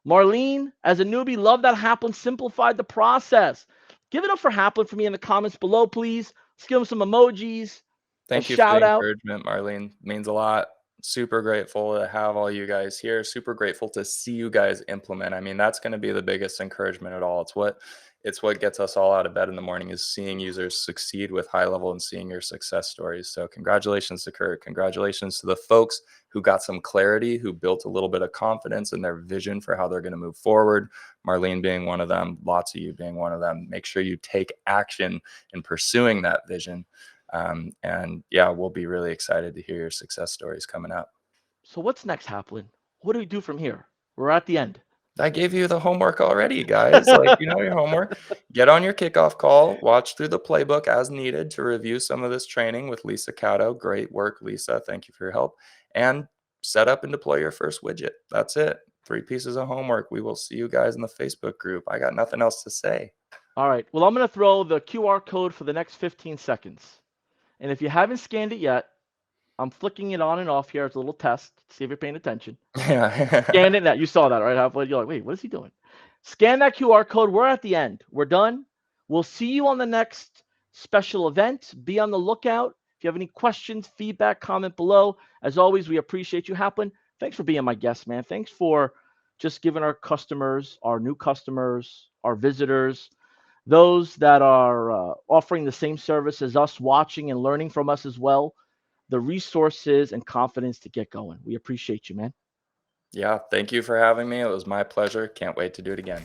Marlene, as a newbie, love that Haplin simplified the process. Give it up for Haplin for me in the comments below, please. Let's give him some emojis, a Thank you for the shout out. encouragement, Marlene. Means a lot. Super grateful to have all you guys here. Super grateful to see you guys implement. I mean, that's going to be the biggest encouragement at all. It's what gets us all out of bed in the morning is seeing users succeed with HighLevel and seeing your success stories. So congratulations to Kurt. Congratulations to the folks who got some clarity, who built a little bit of confidence in their vision for how they're going to move forward. Marlene being one of them, lots of you being one of them. Make sure you take action in pursuing that vision. And yeah, we'll be really excited to hear your success stories coming up. So what's next, Haplin? What do we do from here? We're at the end. I gave you the homework already, guys. Like, you know your homework. Get on your kickoff call, watch through the playbook as needed to review some of this training with Lisa Cato. Great work, Lisa. Thank you for your help. And set up and deploy your first widget. That's it. 3 pieces of homework. We will see you guys in the Facebook group. I got nothing else to say. All right. Well, I'm going to throw the QR code for the next 15 seconds. And if you haven't scanned it yet, I'm flicking it on and off here as a little test. See if you're paying attention. Yeah. Scan it now. You saw that, right? You're like, wait, what is he doing? Scan that QR code. We're at the end. We're done. We'll see you on the next special event. Be on the lookout. If you have any questions, feedback, comment below. As always, we appreciate you, Haplin. Thanks for being my guest, man. Thanks for just giving our customers, our new customers, our visitors, those that are offering the same service as us, watching and learning from us as well, the resources and confidence to get going. We appreciate you, man. Yeah. Thank you for having me. It was my pleasure. Can't wait to do it again.